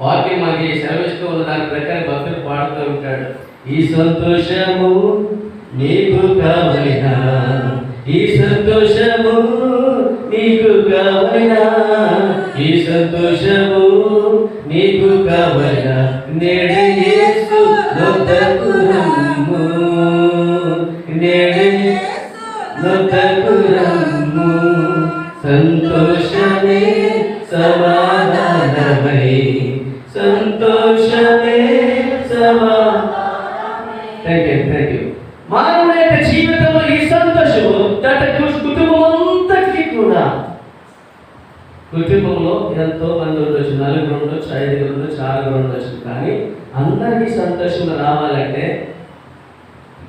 Speaker 1: వాక్యం మనకి సెలవిస్తూ ఉన్న దాని ప్రకారం భక్తులు పాడుతూ ఉంటాడు. ఈ సంతోషము నీకు కావలినా, ఈ సంతోషము నీకు కావలినా, ఈ సంతోషము నీకు కావలినా, నేడే యేసు నొద్దకు రమ్ము, నేడే నొద్దకు రమ్ము, సంతోషమే సమాధానమై, సంతోషమే సమాధానమై. Thank you. మానవుని యొక్క జీవితంలో ఈ సంతోషము కుటుంబం అంతటికీ కూడా, కుటుంబంలో ఎంతో మంది ఉండొచ్చు, 4 ఉండొచ్చు, 5 ఉండొచ్చు, 6 ఉండొచ్చు, కానీ అందరికీ సంతోషం రావాలంటే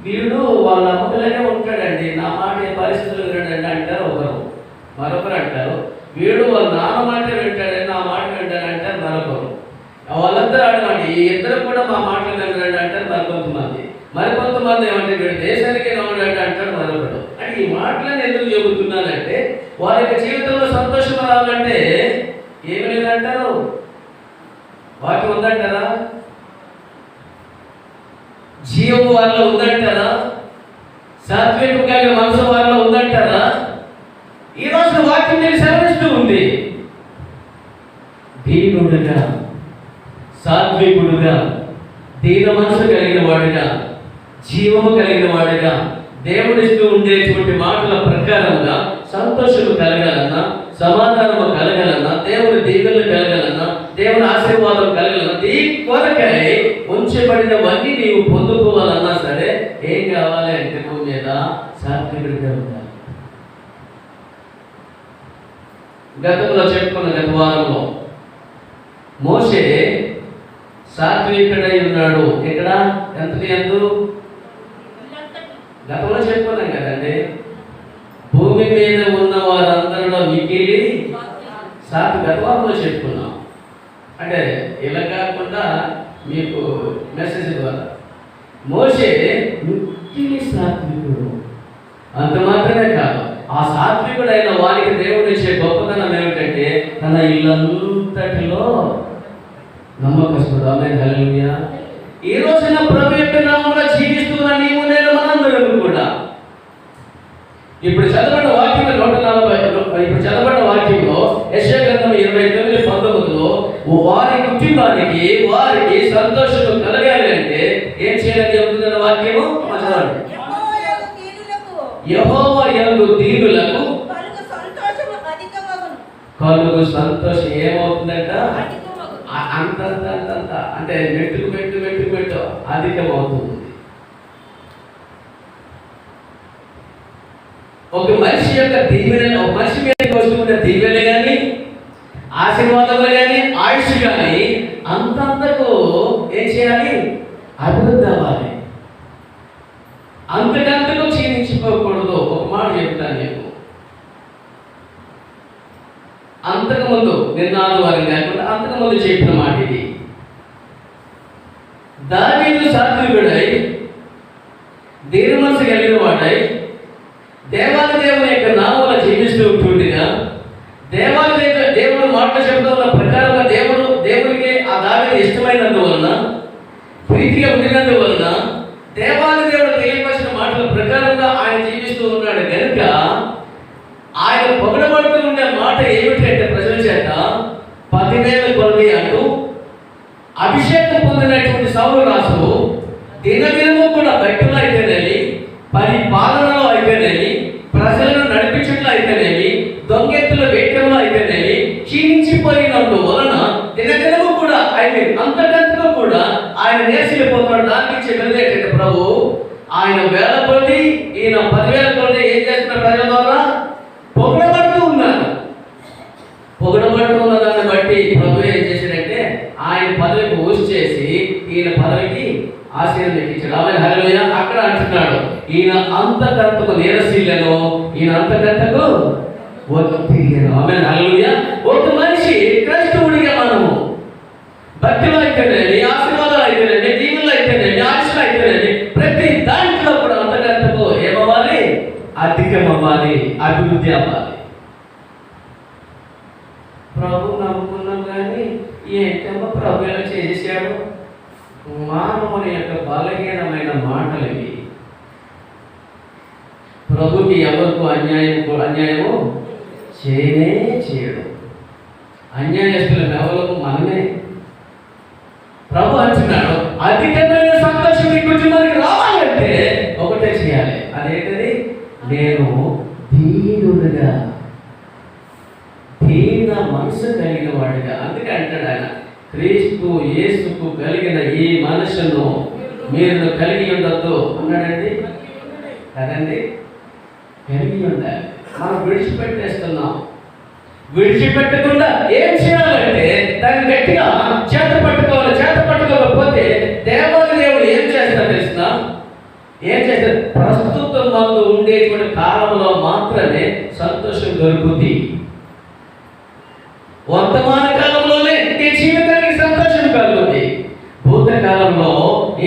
Speaker 1: వీడు వాళ్ళ అమ్మకలనే ఉంటాడండి. నా మాట ఏ పరిస్థితులు వినడండి అంటారు ఒకరు, మరొకరు అంటారు వీడు వాళ్ళ నాన్న మాట వింటాడని నా మాట వింటాడంటారు మరొకరు. వాళ్ళందరూ అడగండి, ఈ ఇద్దరు కూడా మా మాటలు వినడండి అంటారు మరికొంతమంది. మరికొంతమంది ఏమంటే వీడు దేశానికి నవ్వడండి అంటాడు మరొకడు. అంటే ఈ మాటలను ఎందుకు చెబుతున్నానంటే వారి యొక్క జీవితంలో సంతోషం రావాలంటే ఏమి లేదంటారు? వాక్యం ఉందంటారా? జీవము వారిలో ఉందంటారా? సాత్వికం కలిగిన మనసు వారిలో ఉందంటారా? ఈ రోజు వాక్యం నేను సెలవిస్తూ ఉంది. దీనుడుగా, సాత్వికుడుగా, దీన మనసు కలిగిన వాడుగా, జీవము కలిగిన వాడుగా, దేవుడిస్తూ ఉండేటువంటి మాటల ప్రకారంగా సంతోషము కలగాలన్నా, సమాధానము కలగాలన్నా, దేవుని దీవెనలు కలగాలన్నా, దేవుని ఆశీర్వాదం కలగాలన్నా, దీని కొరకై ఉంచబడినవన్నీ నీవు పొందుకోవాలన్నా సరే ఏం కావాలి అంటే భూమి మీద సాత్వికుడిగా ఉండాలి. గతంలో చెప్పుకున్న గత వారంలో మోషే సాత్వికుడై ఉన్నాడు. ఇక్కడ ఎందు గతంలో చెప్పుకున్నాం కదండి. భూమి మీద ఉన్న వారందరిలో మిగిలి గత వారంలో చెప్పుకున్నాం. అంటే ఇలా కాకుండా మీకు మెసేజ్ ద్వారా మోషే మిగిలి సాత్వికుడు. అంత మాత్రమే కాదు, ఆ సాత్వికుడైన వారికి దేవుడు ఇచ్చే గొప్పతనం ఏమిటంటే తన ఇల్లంతటిలో నమ్మకస్తుడు. ఆమేన్, హల్లెలూయా. ఈ రోజున ప్రభు యొక్క నామములో జీవిస్తున్న నీవు నేను మనందరం కూడా ఇప్పుడు చదవబడిన వాక్యంలో 140 ఇప్పుడు చదవబడిన వాక్యంలో యెషయా గ్రంథం 29:19లో వారి కుటుంబానికి వారికి సంతోషం కలగాలి అంటే ఏం చేయాలని చెబుతున్న వాక్యము చదవండి. యెహోవా యందు దీనులకు కలుగు సంతోషం ఏమవుతుందంట? అంతంత అంటే మెట్టు అధికమవుతుంది. ఒక మనిషి యొక్క దీవెన, ఒక మనిషి మీదకి వస్తున్న దీవెన కానీ, ఆశీర్వాదములు కానీ, ఆయుష్ కానీ అంతంతకు ఏం చేయాలి? అభివృద్ధి అవ్వాలి. అంతకంతకు క్షీణించిపోకూడదు. ఒక మాట చెప్తాను నేను. అంతకుముందు నిన్నాడు వారిని కాకుండా అంతకుముందు చెప్పిన మాట ఇది. దావీదు సాత్వికుడై, దీన మనసు కలిగిన వాడై, దేవాది దేవుని యొక్క నామములో జీవిస్తూ ఉంటుండగా, దేవుడు మాటలు చెప్పడం ప్రకారంగా దేవునికి ఆ దావీదు ఇష్టమైనందువలన, ప్రీతిగా ఉండినందువలన, దేవాది దేవుడు తెలియపరిచిన మాటల ప్రకారంగా ఆయన జీవిస్తూ ఉన్నాడు కనుక ఆయన పొగడబడుతూ ఉండే మాట ఏమిటంటే ప్రజల చేత 10,000 కొలది అంటూ అభిషేకం పొందినటువంటి సౌలు రాసు దినదినము కూడా భక్తులు అయితేనేమి, పరిపాలనలో అయితేనేమి, ప్రజలను నడిపించట్లో అయితేనేమి, దొంగెత్తుల వేటంలో అయితేనేమి క్షీణించిపోయినందు వలన దినదినము కూడా అంతకంతగా కూడా ఆయన నేర్చిపోతున్నాడు. దానికి చెప్పేది ప్రభు ఆయన 1000 కొలది, ఈయన 10,000 కొలది ఏం చేస్తున్న ప్రజల ద్వారా పొగడబడుతూ ఉన్నారు. పొగడబడుతూ ఉన్న దాన్ని బట్టి ప్రభు ఏం చేశాడంటే ఆయన పదవికి ఊసి చేసి ఈయన పదవికి ఆశీర్వదించాడు. ఆమె హల్లెలూయా. అక్కడ అంటున్నాడు, ఈయన అంతకంతకు నీరశీలను, ఈయన అంతకంతకు ఒత్తిడిను. ఆమె హల్లెలూయా. ఒక మనిషి క్రైస్తవుడిగా మనము భక్తిలో అయితేనేమి, ఆశీర్వాదాలు అయితేనేమి, దీవుల్లో అయితేనేమి, ఆశలు అయితేనేమి ప్రతి దాంట్లో కూడా అంతకంతకు ఏమవ్వాలి? అధికమవ్వాలి, అభివృద్ధి అవ్వాలి. ప్రభు నమ్ముకున్నాం కానీ ఏంటమ్మా ప్రభు ఎలా చేశాడు? మానవుని యొక్క బలహీనమైన మాటలు ఇవి. ప్రభుకి ఎవరికి అన్యాయము చేయడు. అన్యాయస్తులం ఎవరికి మనమే. ప్రభు అంటున్నాడు, అధికమైన సంతోషం మీ కుటుంబానికి రావాలంటే ఒకటే చేయాలి. అదేంటది? నేను దీనుడుగా, దీన మనసు కలిగిన వాడిగా. అందుకే అంటాడు ఆయన, క్రీస్తు యేసుకు కలిగిన ఈ మనసును మీరు కలిగి ఉండొద్దు అన్నాడండి కదండి. కలిగి ఉండాలి. మనం విడిచిపెట్టేస్తున్నాం. విడిచిపెట్టకుండా ఏం చేయాలంటే దాన్ని గట్టిగా చేత పట్టుకోవాలి. చేత పట్టుకోకపోతే దేవాది దేవుడు ఏం చేస్తాడు తెలిసిన? ఏం చేస్తారు? ప్రస్తుతం వాళ్ళు ఉండేటువంటి కాలంలో మాత్రమే సంతోషం దొరుకుతుంది. వర్తమాన కాలంలోనే నీ జీవితానికి సంతోషం కలుగుతుంది. భూతకాలంలో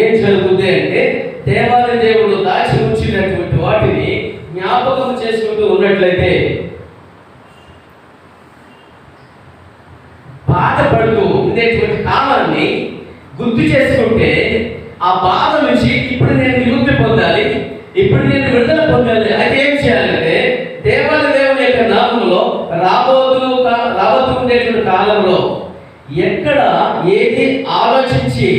Speaker 1: ఏం జరుగుతుంది అంటే దేవాది దేవుడు దాచి ఉంచినటువంటి వాటిని జ్ఞాపకం చేసుకుంటూ ఉన్నట్లయితే, బాధపడుతూ ఉండేటువంటి కాలాన్ని గుర్తు చేసుకుంటే ఆ బాధ నుంచి ఇప్పుడు నేను విడుదల పొందాలి. అయితే ఏం చేయాలంటే దేవుని యొక్క నామంలో రాబోతుండేటువంటి కాలంలో ఎక్కడ ఏది ఆలోచించి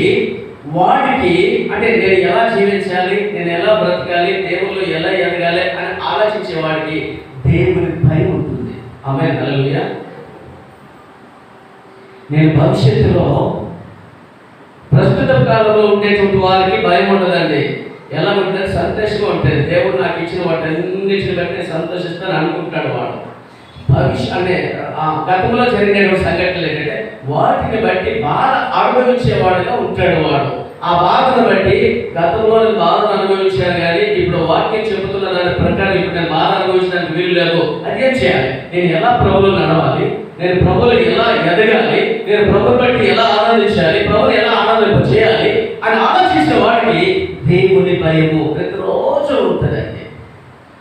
Speaker 1: వాటికి అంటే నేను ఎలా జీవించాలి, నేను ఎలా బ్రతకాలి, దేవుళ్ళు ఎలా ఎదగాలి అని ఆలోచించే వాడికి దేవుని భయం ఉంటుంది. ఆమేన్, హల్లెలూయా. నేను భవిష్యత్తులో ప్రస్తుత కాలంలో ఉండేటువంటి వారికి భయం ఉండదండి. ఎలా ఉంటుంది? సంతోషంగా ఉంటుంది. దేవుడు నాకు ఇచ్చిన వాటన్నిటిని బట్టి నేను సంతోషిస్తాను అనుకుంటాడు వాడు. అంటే గతంలో జరిగిన సంఘటనలు ఏంటంటే వాటిని బట్టి బాధ అనుభవించేవాడుగా ఉంటాడు వాడు. ఆ బాధను బట్టి గతంలో నేను బాధను అనుభవించాను కానీ ఇప్పుడు వాక్యం చెబుతున్న దాని ప్రకారం ఇప్పుడు నేను బాధ అనుభవించడానికి వీలు లేదు. అది ఏం చేయాలి? నేను ఎలా ప్రభువులు నడవాలి, నేను ప్రభువులు ఎలా ఎదగాలి, నేను ప్రభువుని బట్టి ఎలా ఆనందించాలి, ప్రభువుని ఎలా ఆనందింప చేయాలి అని ఆలోచించిన వాడికి దేవుని భయము ప్రతిరోజు ఉంటుందండి.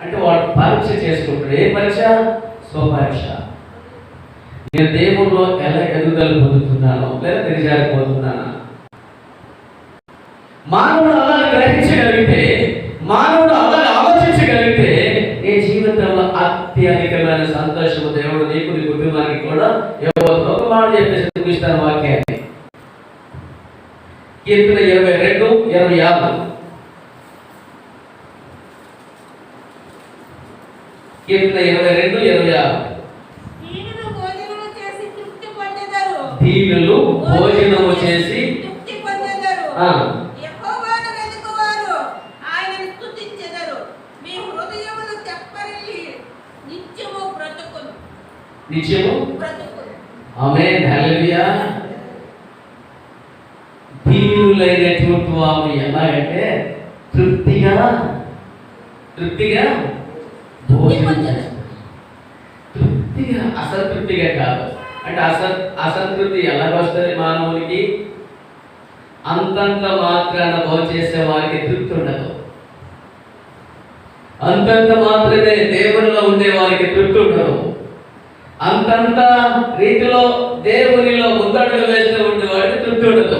Speaker 1: అంటే వాడు పరీక్ష చేసుకుంటాడు. ఏ పరీక్ష? స్వపరీక్ష. నేను దేవుల్లో ఎలా ఎదుగుదల పొందుతున్నానో లేదా దిగజారిపోతున్నానా? మానవుడు అలా గ్రహించగలిగితే, మానవుడు అలా ఆలోచించగలిగితే నీ జీవితంలో అత్యధికమైన సంతోషము దేవుడు నీకు నీ కుటుంబానికి కూడా ఒక మాట చెప్పేసి చూపిస్తాను వాక్యాన్ని. కీర్తన 22:25. కీర్తన 22:25. దీనులు భోజనము చేసి తృప్తి పొందెదరు. యెహోవాను వెతుకువారు ఆయనను స్తుతించెదరు. మీ హృదయములు తెప్పరిల్లి నిత్యము బ్రతుకును. ఆమేన్, హల్లెలూయా. దీనులైనటువంటి వారు ఎలా అంటే తృప్తిగా భోజనం, తృప్తిగా, అసంతృప్తిగా కాదు. అంటే అసంతృప్తి ఎలాగొస్తుంది మానవునికి? అంతంత మాత్రాన భోంచేసే వారికి తృప్తి ఉండదు. అంతంత మాత్రమే దేవునిలో ఉండే వారికి తృప్తి ఉండదు. అంతంత రీతిలో దేవునిలో ముందడుగు వేస్తూ ఉండే వారికి తృప్తి ఉండదు.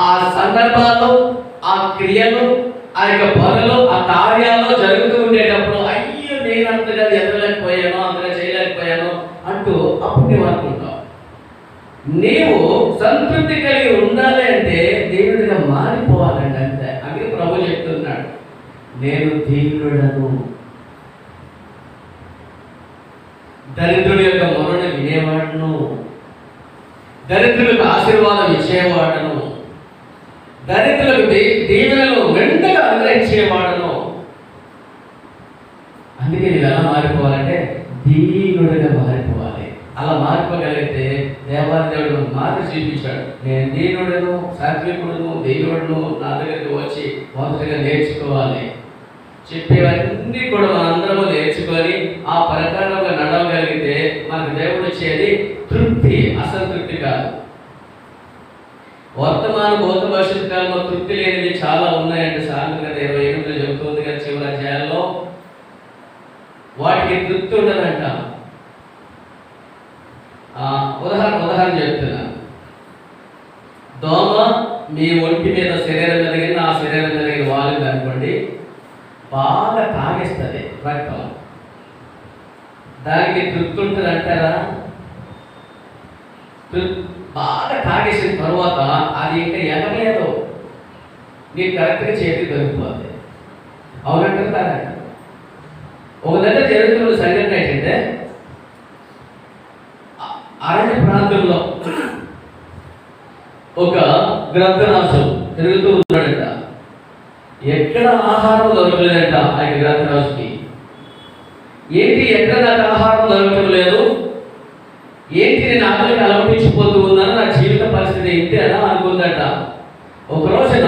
Speaker 1: ఆ సందర్భాలు, ఆ క్రియలు, ఆ యొక్క పనులు, ఆ కార్యాలు జరుగుతూ ఉండేటప్పుడు అయ్యో నేను అంతగా ఎదగలేకపోయాను, అంతగా చేయలేకపోయాను అంటూ అప్పుడు నీవు అనుకుంటావు. నీవు సంతృప్తి కలిగి ఉండాలి అంటే దేవుడిగా మారిపోవాలండి. అంతే. అందుకే ప్రభు చెప్తున్నాడు, నేను దీనుడను, దరిద్రుడి యొక్క మొరను వినేవాడును, దరిద్రులకు ఆశీర్వాదం ఇచ్చేవాడును, దరిద్రులకు దీవెనలు వెంటగా అనుగ్రహించేవాడును. అందుకే నువ్వు ఎలా మారిపోవాలంటే దీనుడిగా మారిపోవాలి. అలా మారిపోగలిగితే దేవుడు మార్పు చూపించాడు. నేను దీనుడును, సాత్వికుడును, దేవుడును నా దగ్గరికి వచ్చి మొదటిగా నేర్చుకోవాలి. చెప్పేవన్నీ కూడా మనందరము నేర్చుకొని ఆ ప్రకారంగా నడవగలిగితే మనకు దేవుడు వచ్చేది తృప్తి, అసంతృప్తి కాదు. వర్తమాన భూత భవిష్యత్ కాలంలో తృప్తి లేనివి చాలా ఉన్నాయంటే సామెతల 28 చెబుతుంది కదా చివరి అధ్యాయంలో. వాటికి తృప్తి ఉండదంట. ఉదాహరణ చెప్తున్నా. దోమ మీ ఒంటి మీద శరీరం జరిగిన ఆ శరీరం జరిగిన వాళ్ళని అనుకోండి, బాగా తాగేస్తుంది రక్తం. దానికి తృప్తి ఉంటుంది అంటారా? బాగా తాగేసిన తర్వాత అది ఇంకా ఎనలేదు, నీకు కరెక్ట్గా చేతికి దొరికిపోతుంది. అవునంటారు. ఒక దగ్గర జరుగుతున్న సంఘటన ఏంటంటే అరణ్య ప్రాంతంలో ఒక గ్రంథరాజు తిరుగుతూ ఉన్నాడంట. ఎక్కడ ఆహారం దొరకలేదంట ఆ గ్రంథరాజుకి. ఏంటి ఎక్కడ నాకు ఆహారం దొరకడం లేదు, ఏంటి నేను ఆకలికి అలమటించిపోతూ ఉన్నాను, నా జీవిత పరిస్థితి ఏంటి అని అనుకుందట. ఒక రోజున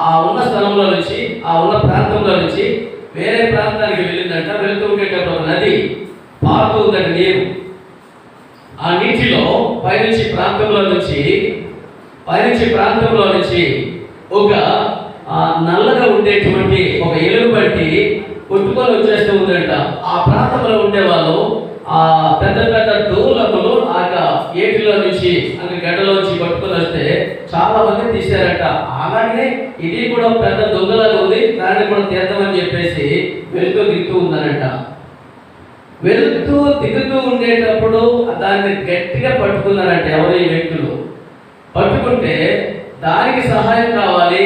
Speaker 1: ఆ ఉన్న స్థలంలో నుంచి, ఆ ఉన్న ప్రాంతంలో నుంచి వేరే ప్రాంతానికి వెళ్ళిందంట. వెళ్తూ ఉండేటప్పుడు ఒక నది పారుతూ ఉందంట నీరు. ఆ నీటిలో పైనుంచి ప్రాంతంలో నుంచి ఒక నల్లగా ఉండేటువంటి ఒక ఎలుగు బట్టి కొట్టుకొని వచ్చేస్తూ ఉందంట. ఆ ప్రాంతంలో ఉండేవాళ్ళు ఆ పెద్ద పెద్ద దూలములు ఆ ఏటి ఇంటిలో నుంచి అంటే గడ్డలోంచి పట్టుకొని వస్తే చాలా మంది తీశారట. అలాగే ఇది కూడా పెద్ద దొంగలాగా ఉంది, దాన్ని కూడా తీద్దామని చెప్పేసి వెళ్తూ దిగుతూ ఉందనట. వెళ్తూ దిగుతూ ఉండేటప్పుడు దాన్ని గట్టిగా పట్టుకున్నారంట ఎవరు ఈ వ్యక్తులు. పట్టుకుంటే దానికి సహాయం కావాలి,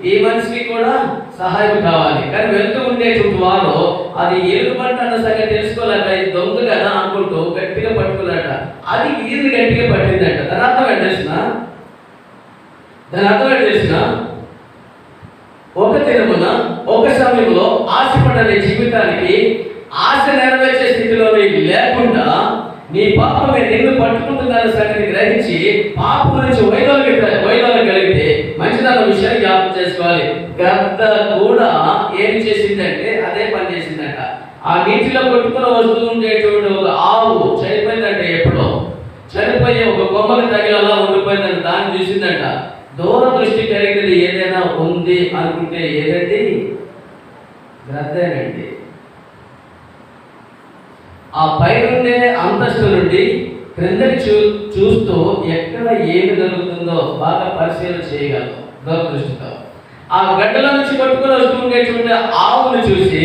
Speaker 1: ఈ మనిషికి కూడా సహాయం కావాలి. కానీ వెళ్తూ ఉండేటువంటి వారు అది ఎలుగుబంటి అన్న సంగతి తెలుసుకోలేక ఇది దొంగ కదా అనుకుంటూ గట్టిగా పట్టుకున్నారట. అది ఈయన గట్టిగా పట్టిందట. దాని అర్థం ఏంటి తెలిసిన ఒక దినమున ఒక సమయంలో ఆశపడని జీవితానికి ఆశ నెరవేర్చే స్థితిలో లేకుండా నీ పాపమే నిన్ను పట్టుకుంటుందన్న సంగతి గ్రహించి పాపం నుంచి వైదొలగలిగితే మంచిదన్న విషయాన్ని జ్ఞాపకం చేసుకోవాలి. గద్ద కూడా ఏం చేసిందంటే అదే పని చేసిందట. ఆ నీటిలో కొట్టుకుని వస్తూ ఉండేటువంటి ఒక ఆవు చనిపోయిందంటే, ఎప్పుడో చనిపోయి ఒక కొమ్మకి తగిలలా ఉండిపోయిందంట. దాన్ని చూసిందంట. దూర దృష్టి కలిగినది ఏదైనా ఉంది అనుకుంటే ఏదండి? గద్దేనండి. ఆ పైనుండే అంతస్తు నుండి క్రిందకి చూస్తూ ఎక్కడ ఏమి జరుగుతుందో బాగా పరిశీలన చేయగలరు దూరదృష్టితో. ఆ గడ్డల నుంచి కొట్టుకుని వస్తూ ఉండేటువంటి ఆవును చూసి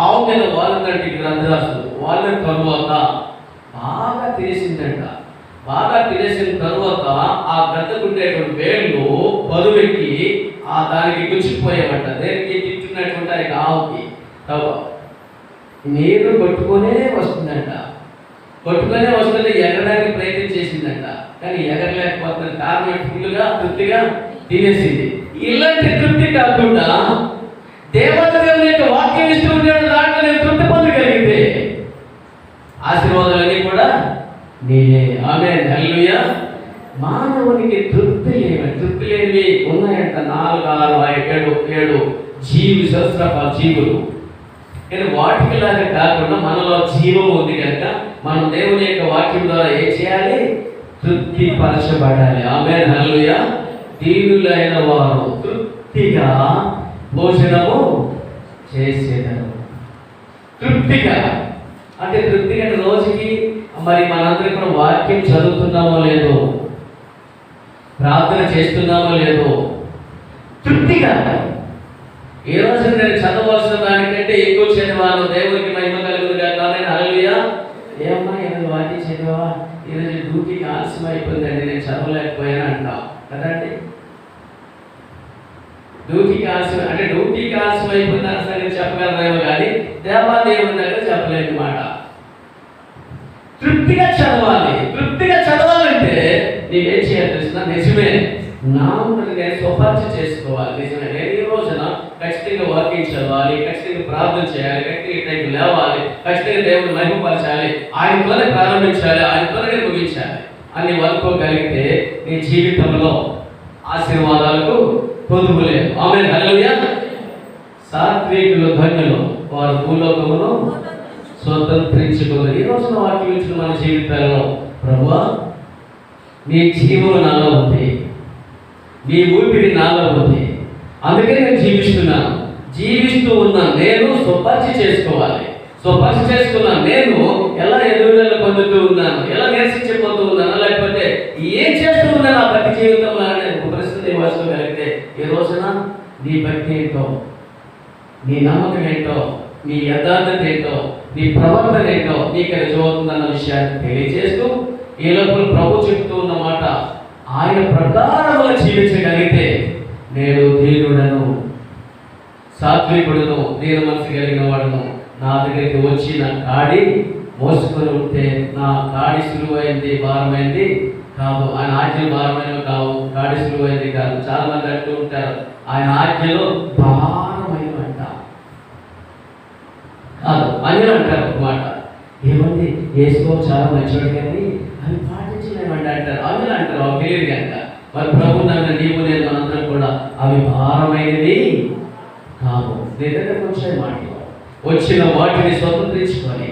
Speaker 1: ఆవు మీద వాళ్ళంటే గ్రంథరాసులు వాళ్ళని తరువాత బాగా తెలిసిందంట. బాగా తెలిసిన తరువాత ఆ గద్దకుండేటువంటి వేళ్ళు బరువెక్కి ఆ దానికి గుచ్చిపోయామంట. దేనికి తిట్టున్నటువంటి ఆయన ఆవుకి నీరు కొట్టుకునే వస్తుందంట. కొట్టుకునే వస్తుంటే ఎగరడానికి ప్రయత్నం చేసిందంట. కానీ ఎగరలేకపోతున్న కారణం ఫుల్గా తృప్తిగా తినేసింది. ఇలాంటి తృప్తి కాకుండా దేవదేవుని యొక్క వాక్యం ఇస్తూ ఉండే దాంట్లో నేను తృప్తి పొందగలిగితే ఆశీర్వాదాలన్నీ కూడా నేనే. ఆమేన్, హల్లెలూయా. మానవునికి తృప్తి లేనివి ఉన్నాయంట 4, 6, 7 జీవులు. కానీ వాటికి లాగా కాకుండా మనలో జీవం ఉంది కనుక మనం దేవుని యొక్క వాక్యం ద్వారా ఏం చేయాలి? తృప్తి పరచబడాలి. ఆమేన్, హల్లెలూయా. దీనులైన వారు తృప్తిగా భోజనము చేసేదారు. తృప్తిగా అంటే తృప్తిగా రోజుకి మరి మనందరం కూడా వాక్యం చదువుతున్నామో లేదో, ప్రార్థన చేస్తున్నామో లేదో, తృప్తిగా ఏ రోజు నేను చదవలసిన దానికంటే ఎక్కువ చదివాను, దేవునికి మహిమ కలుగునుగా. కానీ హల్లెలూయా. ఏమ్మా ఈరోజు వాక్యం చదివావా? ఈరోజు డ్యూటీకి ఆలస్యం అయిపోయిందండి, నేను చదవలేకపోయాను అంటాం కదండి. డ్యూటీకి ఆలస్యం అయిపోయిందని సరే చెప్పగలరేమో కానీ దేవాదేవుని దగ్గర చెప్పలేని మాట. తృప్తిగా చదవాలంటే నీవేం చేయాలి తెలిసిన? నిజమే నామముగా స్వపరిచ చేసుకోవాలి. నిజమే నేను ఈ రోజున ఖచ్చితంగా వాక్యం చదవాలి, ఖచ్చితంగా ప్రార్థన చేయాలి, ఖచ్చితంగా లేవాలి, ఖచ్చితంగా దేవుని మహిమపరచాలి, ఆయనతోనే ప్రారంభించాలి, ఆయనతోనే ముగించాలి అని అనుకోగలిగితే నీ జీవితంలో ఆశీర్వాదాలకు పొదుపులేదు. ఆమేన్, హల్లెలూయా. సాత్వికులు ధన్యులు, వారు భూలోకమును స్వతంత్రించుకోవాలి. ఈ రోజున వాక్యం ఇచ్చిన మన జీవితాల్లో ప్రభువా నీ జీవం నాలో ఉంది, నీ ఊపిరి నాలో ఉంది, అందుకే నేను జీవిస్తూ ఉన్నాను. నేను స్వపరిచ చేసుకోవాలి. స్వపరిచ చేసుకున్నాను. నేను ఎలా ఎదుగుదల పొందుతూ ఉన్నాను, ఎలా నిరసించిపోతూ ఉన్నాను, లేకపోతే ఏం చేస్తూ ఉన్నాను నా భక్తి జీవితంలో అనే ఒక ప్రశ్న వేసుకోగలిగితే ఈ రోజున నీ భక్తి ఏంటో, నీ నమ్మకం ఏంటో, నీ యథార్థత ఏంటో, నీ ప్రవర్తన ఏంటో నీకు రుజువుతుందన్న విషయాన్ని తెలియజేస్తూ ఈ లోపల ప్రభు చెప్తూ ఉన్నమాట ఆయన ప్రకారముగా జీవించగలిగితే నేను దీనుడను, సాత్వికుడును, దీన మనసు కలిగిన వాడును, నా దగ్గరికి వచ్చి నా కాడి మోసుకొని ఉంటే నా కాడి సులువైంది భారమైంది కాదు. ఆయన ఆజ్ఞలు భారమైనవి కావు, కాడి సులువైంది కాదు. చాలా మంది అంటూ ఉంటారు ఆయన ఆజ్ఞలు భారమైనవంట కాదు అని అంటారు. ఒక మాట ఏమంది వేసుకో చాలా మంచివాడు కానీ అవి పాటించలేమంటే అంటారు. అందులో అంటారు అవి తెలియదు కనుక. మరి ప్రభు నన్ను నీవు నేను మనందరం కూడా అవి భారమైనది కాదు. నిజంగా కొంచెం మాటలు వచ్చిన వాటిని స్వతంత్రించుకొని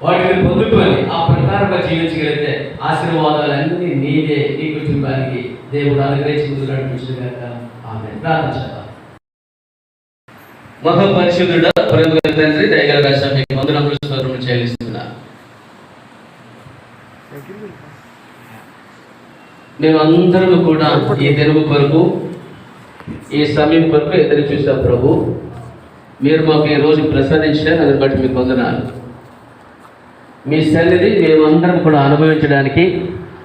Speaker 1: వాటిని పొందుకొని ఆ ప్రకారంగా జీవించగలిగితే ఆశీర్వాదాలన్నీ నీదే, నీ కుటుంబానికి దేవుడు అనుగ్రహించి నడిపించుగాక. ఆమె ప్రార్థించాలి. మహాపరిశుద్ధుడా ప్రేమ తండ్రి దయగల రాజా మీకు వందనములు స్తోత్రములు చెల్లిస్తున్నాను. మేము అందరం కూడా ఈ దినము కొరకు, ఈ సమయం కొరకు ఎదురు చూసాం ప్రభు. మీరు మాకు ఈరోజు ప్రసాదించారు, దాన్ని బట్టి మీకు వందనాలు. మీ సన్నిధి మేమందరం కూడా అనుభవించడానికి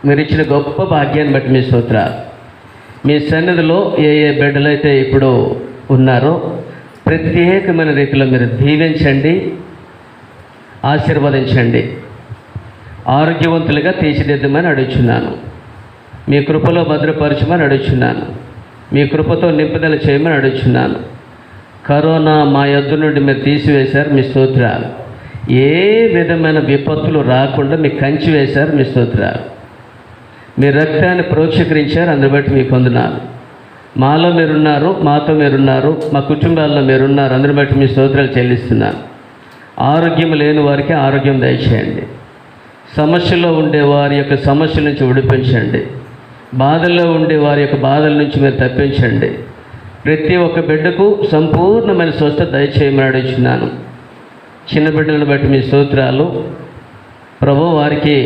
Speaker 1: మీరు ఇచ్చిన గొప్ప భాగ్యాన్ని బట్టి మీ స్తోత్రాలు. మీ సన్నిధిలో ఏ ఏ బిడ్డలు అయితే ఇప్పుడు ఉన్నారో ప్రత్యేకమైన రీతిలో మీరు దీవించండి, ఆశీర్వదించండి, ఆరోగ్యవంతులుగా తీర్చిదిద్దమని అడుగుచున్నాను. మీ కృపలో భద్రపరచమని అడుగుచున్నాను. మీ కృపతో నింపుదల చేయమని అడుగుచున్నాను. కరోనా మా యొద్ద నుండి మీరు తీసివేశారు, మీ స్తోత్రాలు. ఏ విధమైన విపత్తులు రాకుండా మీకు కంచి వేశారు, మీ స్తోత్రాలు. మీ రక్తాన్ని ప్రోక్షకరించారు, అందుని బట్టి మీకు వందనాలు. మాలో మీరున్నారు, మాతో మీరున్నారు, మా కుటుంబాల్లో మీరున్నారు, అందరిని బట్టి మీ స్తోత్రాలు చెల్లిస్తున్నాను. ఆరోగ్యం లేని వారికి ఆరోగ్యం దయచేయండి. సమస్యలో ఉండే వారి యొక్క సమస్యల నుంచి విడిపించండి. బాధల్లో ఉండే వారి యొక్క బాధల నుంచి మీరు తప్పించండి. ప్రతి ఒక్క బిడ్డకు సంపూర్ణమైన స్వస్థత దయచేయమని అడుగుచున్నాను. చిన్న బిడ్డలను బట్టి మీ స్తోత్రాలు ప్రభు. వారికి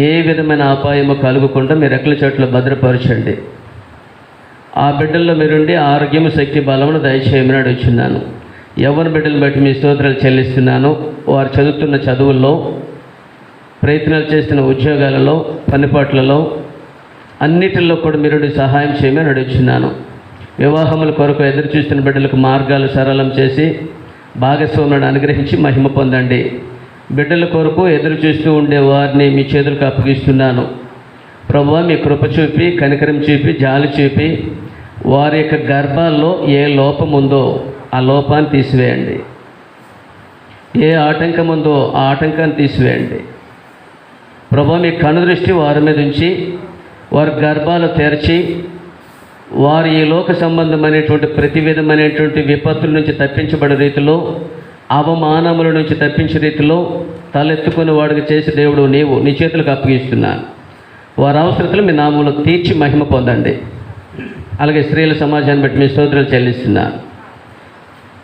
Speaker 1: ఏ విధమైన అపాయము కలుగకుండా మీరు రెక్కల చోట్ల భద్రపరచండి. ఆ బిడ్డల్లో మీరుండి ఆరోగ్యము, శక్తి, బలమును దయచేయమని అడుగుచున్నాను. యవ్వన బిడ్డలను బట్టి మీ స్తోత్రాలు చెల్లిస్తున్నాను. వారు చదువుతున్న చదువుల్లో, ప్రయత్నాలు చేస్తున్న ఉద్యోగాలలో, పనిపాట్లలో అన్నిటిలో కూడా మీరుండి సహాయం చేయమని అడుగుచున్నాను. వివాహముల కొరకు ఎదురు చూస్తున్న బిడ్డలకు మార్గాలు సరళం చేసి భాగస్వాములను అనుగ్రహించి మహిమ పొందండి. బిడ్డల కొరకు ఎదురు చూస్తూ ఉండే వారిని మీ చేతులకు అప్పగిస్తున్నాను. ప్రభువా, మీ కృప చూపి, కనికరం చూపి, జాలి చూపి వారి యొక్క గర్భాల్లో ఏ లోపం ఉందో ఆ లోపాన్ని తీసివేయండి. ఏ ఆటంకం ఉందో ఆ ఆటంకాన్ని తీసివేయండి. ప్రభువా, మీ కనుదృష్టి వారి మీద ఉంచి వారి గర్భాలు తెరచి వారు ఈ లోక సంబంధమైనటువంటి ప్రతి విధమైనటువంటి విపత్తుల నుంచి తప్పించబడే రీతిలో, అవమానముల నుంచి తప్పించే రీతిలో తలెత్తుకుని వాడికి చేసి దేవుడు నీవు నీ చేతులకు అప్పగిస్తున్నాను. వారి అవసరతలు మీ నామములో తీర్చి మహిమ పొందండి. అలాగే స్త్రీల సమాజాన్ని బట్టి మీ స్తోత్రాలు చెల్లిస్తున్నాను.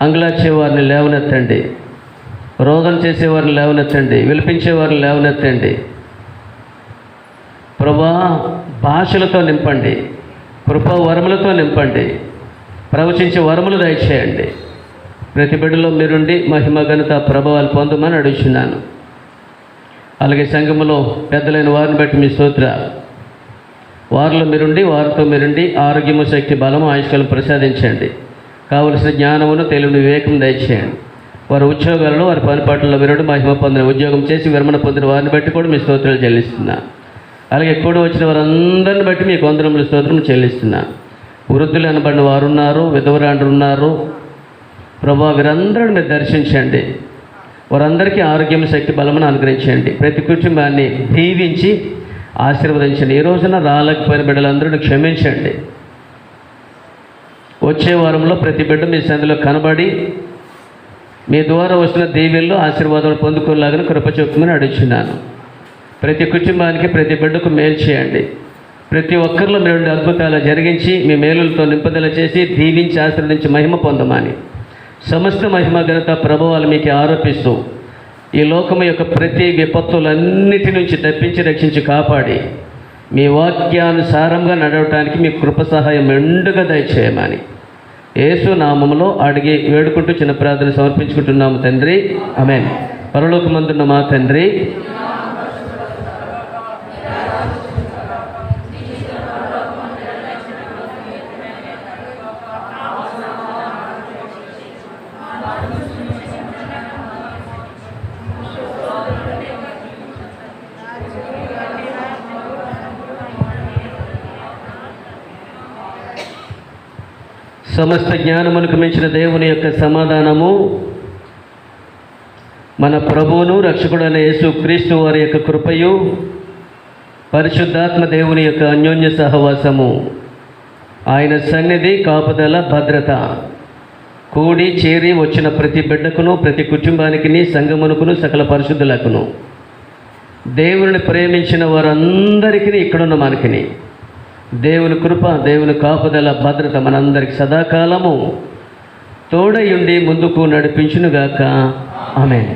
Speaker 1: అంగుళార్చే వారిని లేవనెత్తండి, రోదన చేసేవారిని లేవనెత్తండి, విలిపించేవారిని లేవనెత్తండి. ప్రభా, భాషలతో నింపండి, కృపా వరములతో నింపండి, ప్రవచించే వరములు దయచేయండి. ప్రతి బిడ్డలో మీరుండి మహిమ, ఘనత, ప్రభావాలు పొందమని అడుగుచున్నాను. అలాగే సంఘములో పెద్దలైన వారిని బట్టి మీ స్తోత్రాలు. వారిలో మీరుండి, వారితో మీరుండి ఆరోగ్యము, శక్తి, బలము, ఆయుష్కాలం ప్రసాదించండి. కావలసిన జ్ఞానమును, తెలివిని, వివేకం దయచేయండి. వారి ఉద్యోగాలలో, వారి పనిపాట్లలో మీరుండి మహిమ పొందిన, ఉద్యోగం చేసి విరమణ పొందిన వారిని బట్టి కూడా మీ స్తోత్రాలు చెల్లిస్తున్నాను. అలాగే కూడి వచ్చిన వారందరిని బట్టి మీకు వందనములు, స్తోత్రం చెల్లిస్తున్నాను. వృద్ధులు అనబడిన వారు ఉన్నారు, విధవరాండ్రు ఉన్నారు. ప్రభా, వీరందరిని మీరు దర్శించండి. వారందరికీ ఆరోగ్యం, శక్తి, బలమును అనుగ్రహించండి. ప్రతి కుటుంబాన్ని దీవించి ఆశీర్వదించండి. ఈ రోజున రాలేకపోయిన బిడ్డలందరినీ క్షమించండి. వచ్చే వారంలో ప్రతి బిడ్డ మీ సంధిలో కనబడి మీ ద్వారా వస్తున్న దీవెనలు, ఆశీర్వాదాలు పొందుకోలాగా కృప చూపమని అడుగుచున్నాను. ప్రతి కుటుంబానికి, ప్రతి బిడ్డకు మేలు చేయండి. ప్రతి ఒక్కరిలో మీరు అద్భుతాలు జరిగించి మీ మేలులతో నింపుదల చేసి దీవించి ఆశీర్వదించి మహిమ పొందమని సమస్త మహిమ, ఘనత, ప్రభావాలు మీకు ఆరోపిస్తూ ఈ లోకము యొక్క ప్రతి విపత్తులన్నిటి నుంచి తప్పించి, రక్షించి, కాపాడి మీ వాక్యానుసారంగా నడవటానికి మీ కృప సహాయం మెండుగా దయచేయమని యేసు నామములో అడిగి వేడుకుంటూ చిన్న ప్రార్థన సమర్పించుకుంటున్నాము తండ్రి. ఆమేన్. పరలోకమందున్న మా తండ్రి, సమస్త జ్ఞానమునకు మించిన దేవుని యొక్క సమాధానము, మన ప్రభువును రక్షకుడైన యేసు క్రీస్తు వారి యొక్క కృపయు, పరిశుద్ధాత్మ దేవుని యొక్క అన్యోన్య సహవాసము, ఆయన సన్నిధి, కాపుదల, భద్రత కూడి చేరి వచ్చిన ప్రతి బిడ్డకును, ప్రతి కుటుంబానికి, సంఘమునకును, సకల పరిశుద్ధులకును, దేవుని ప్రేమించిన వారందరికీ, ఇక్కడున్న మనకిని దేవుని కృప, దేవుని కాపుదల, భద్రత మనందరికి సదాకాలము తోడయుండి ముందుకు నడిపించునుగాక. ఆమేన్.